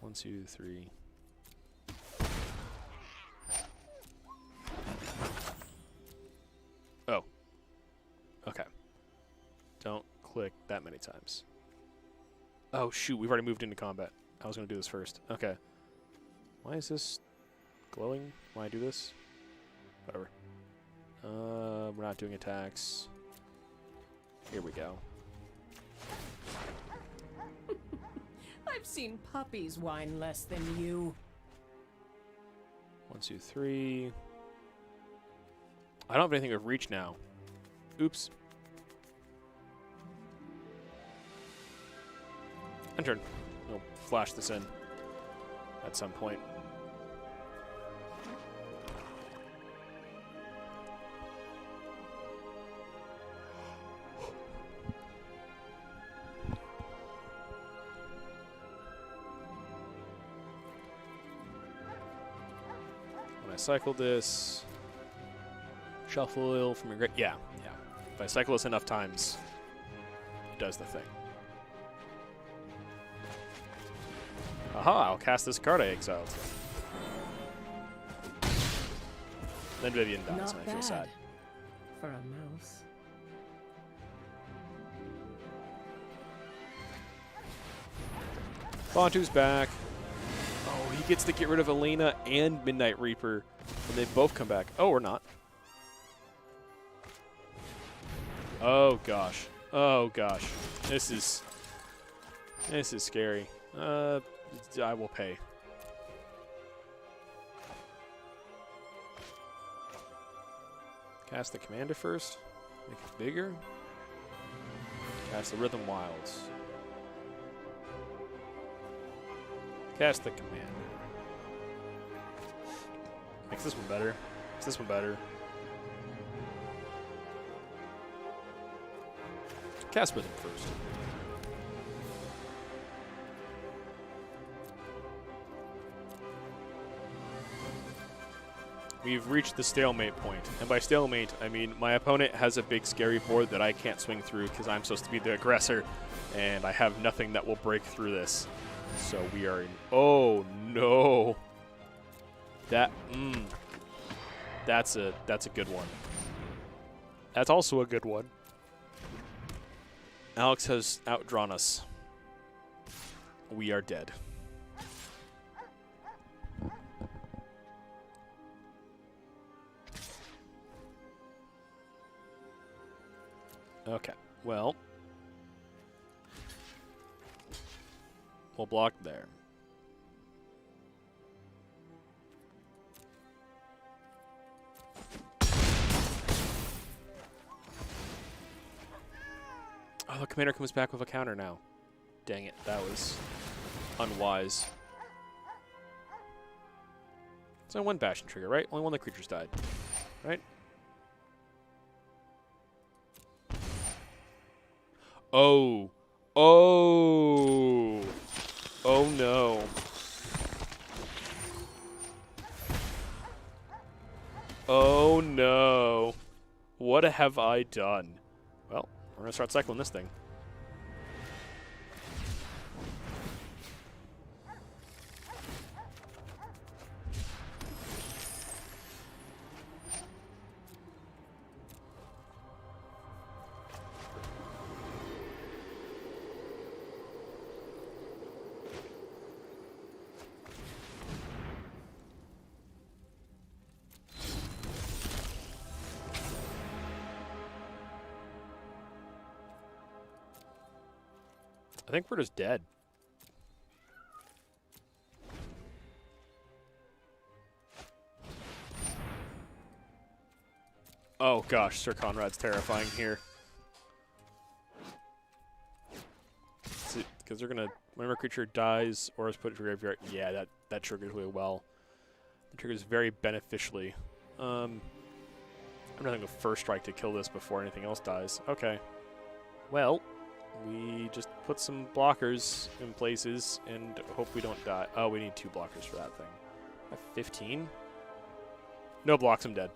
1, 2, 3. Oh. Okay. Don't click that many times. Oh shoot, we've already moved into combat. I was gonna do this first. Okay. Why is this glowing? Why I do this? Whatever. We're not doing attacks. Here we go. I've seen puppies whine less than you. 1, 2, 3. I don't have anything of reach now. Oops. End turn. We'll flash this in at some point. When I cycle this, shuffle oil from your yeah. If I cycle this enough times, it does the thing. Aha, I'll cast this card I exiled. Then Vivian dies, Not and I bad feel sad. for a mouse. Bantu's back. Oh, he gets to get rid of Elena and Midnight Reaper when they both come back. Oh, or not. Oh gosh. Oh gosh. This is scary. I will pay. Cast the commander first. Make it bigger. Cast the Rhythm Wilds. Cast the commander. Makes this one better. Makes this one better. Cast Rhythm first. We've reached the stalemate point. And by stalemate, I mean my opponent has a big scary board that I can't swing through because I'm supposed to be the aggressor, and I have nothing that will break through this. So we are in... Oh, no. That's a good one. That's also a good one. Alex has outdrawn us. We are dead. Okay, well, we'll block there. Oh, the commander comes back with a counter now. Dang it, that was unwise. It's only one Bastion trigger, right? Only one of the creatures died, right? Oh. Oh. Oh no. Oh no. What have I done? Well, we're going to start cycling this thing. I think we're just dead. Oh gosh, Sir Conrad's terrifying here. Because they're gonna, whenever a creature dies or is put into graveyard, yeah, that triggers really well. It triggers very beneficially. I'm gonna go first strike to kill this before anything else dies. Okay. Well, we just put some blockers in places and hope we don't die. Oh, we need 2 blockers for that thing. I have 15? No blocks, I'm dead.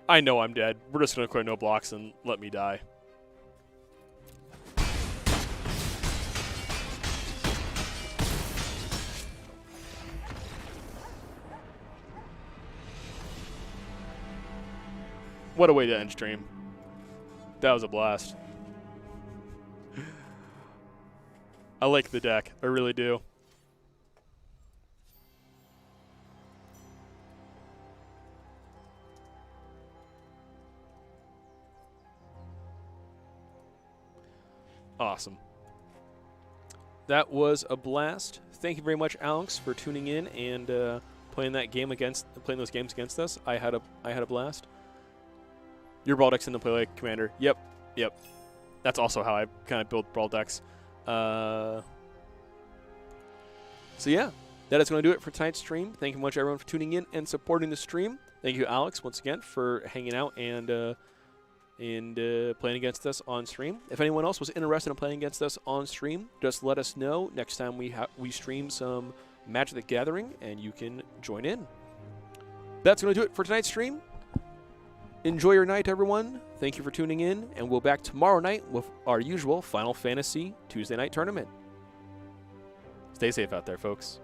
I know I'm dead. We're just going to clear no blocks and let me die. What a way to end stream. That was a blast. I like the deck. I really do. Awesome. That was a blast. Thank you very much, Alex, for tuning in and playing those games against us. I had a blast. Your Brawl deck's in the play like Commander. Yep. That's also how I kind of build Brawl decks. So yeah, that is going to do it for tonight's stream. Thank you much, everyone, for tuning in and supporting the stream. Thank you, Alex, once again for hanging out and playing against us on stream. If anyone else was interested in playing against us on stream, just let us know next time we stream some Magic the Gathering, and you can join in. That's going to do it for tonight's stream. Enjoy your night, everyone. Thank you for tuning in, and we'll be back tomorrow night with our usual Final Fantasy Tuesday night tournament. Stay safe out there, folks.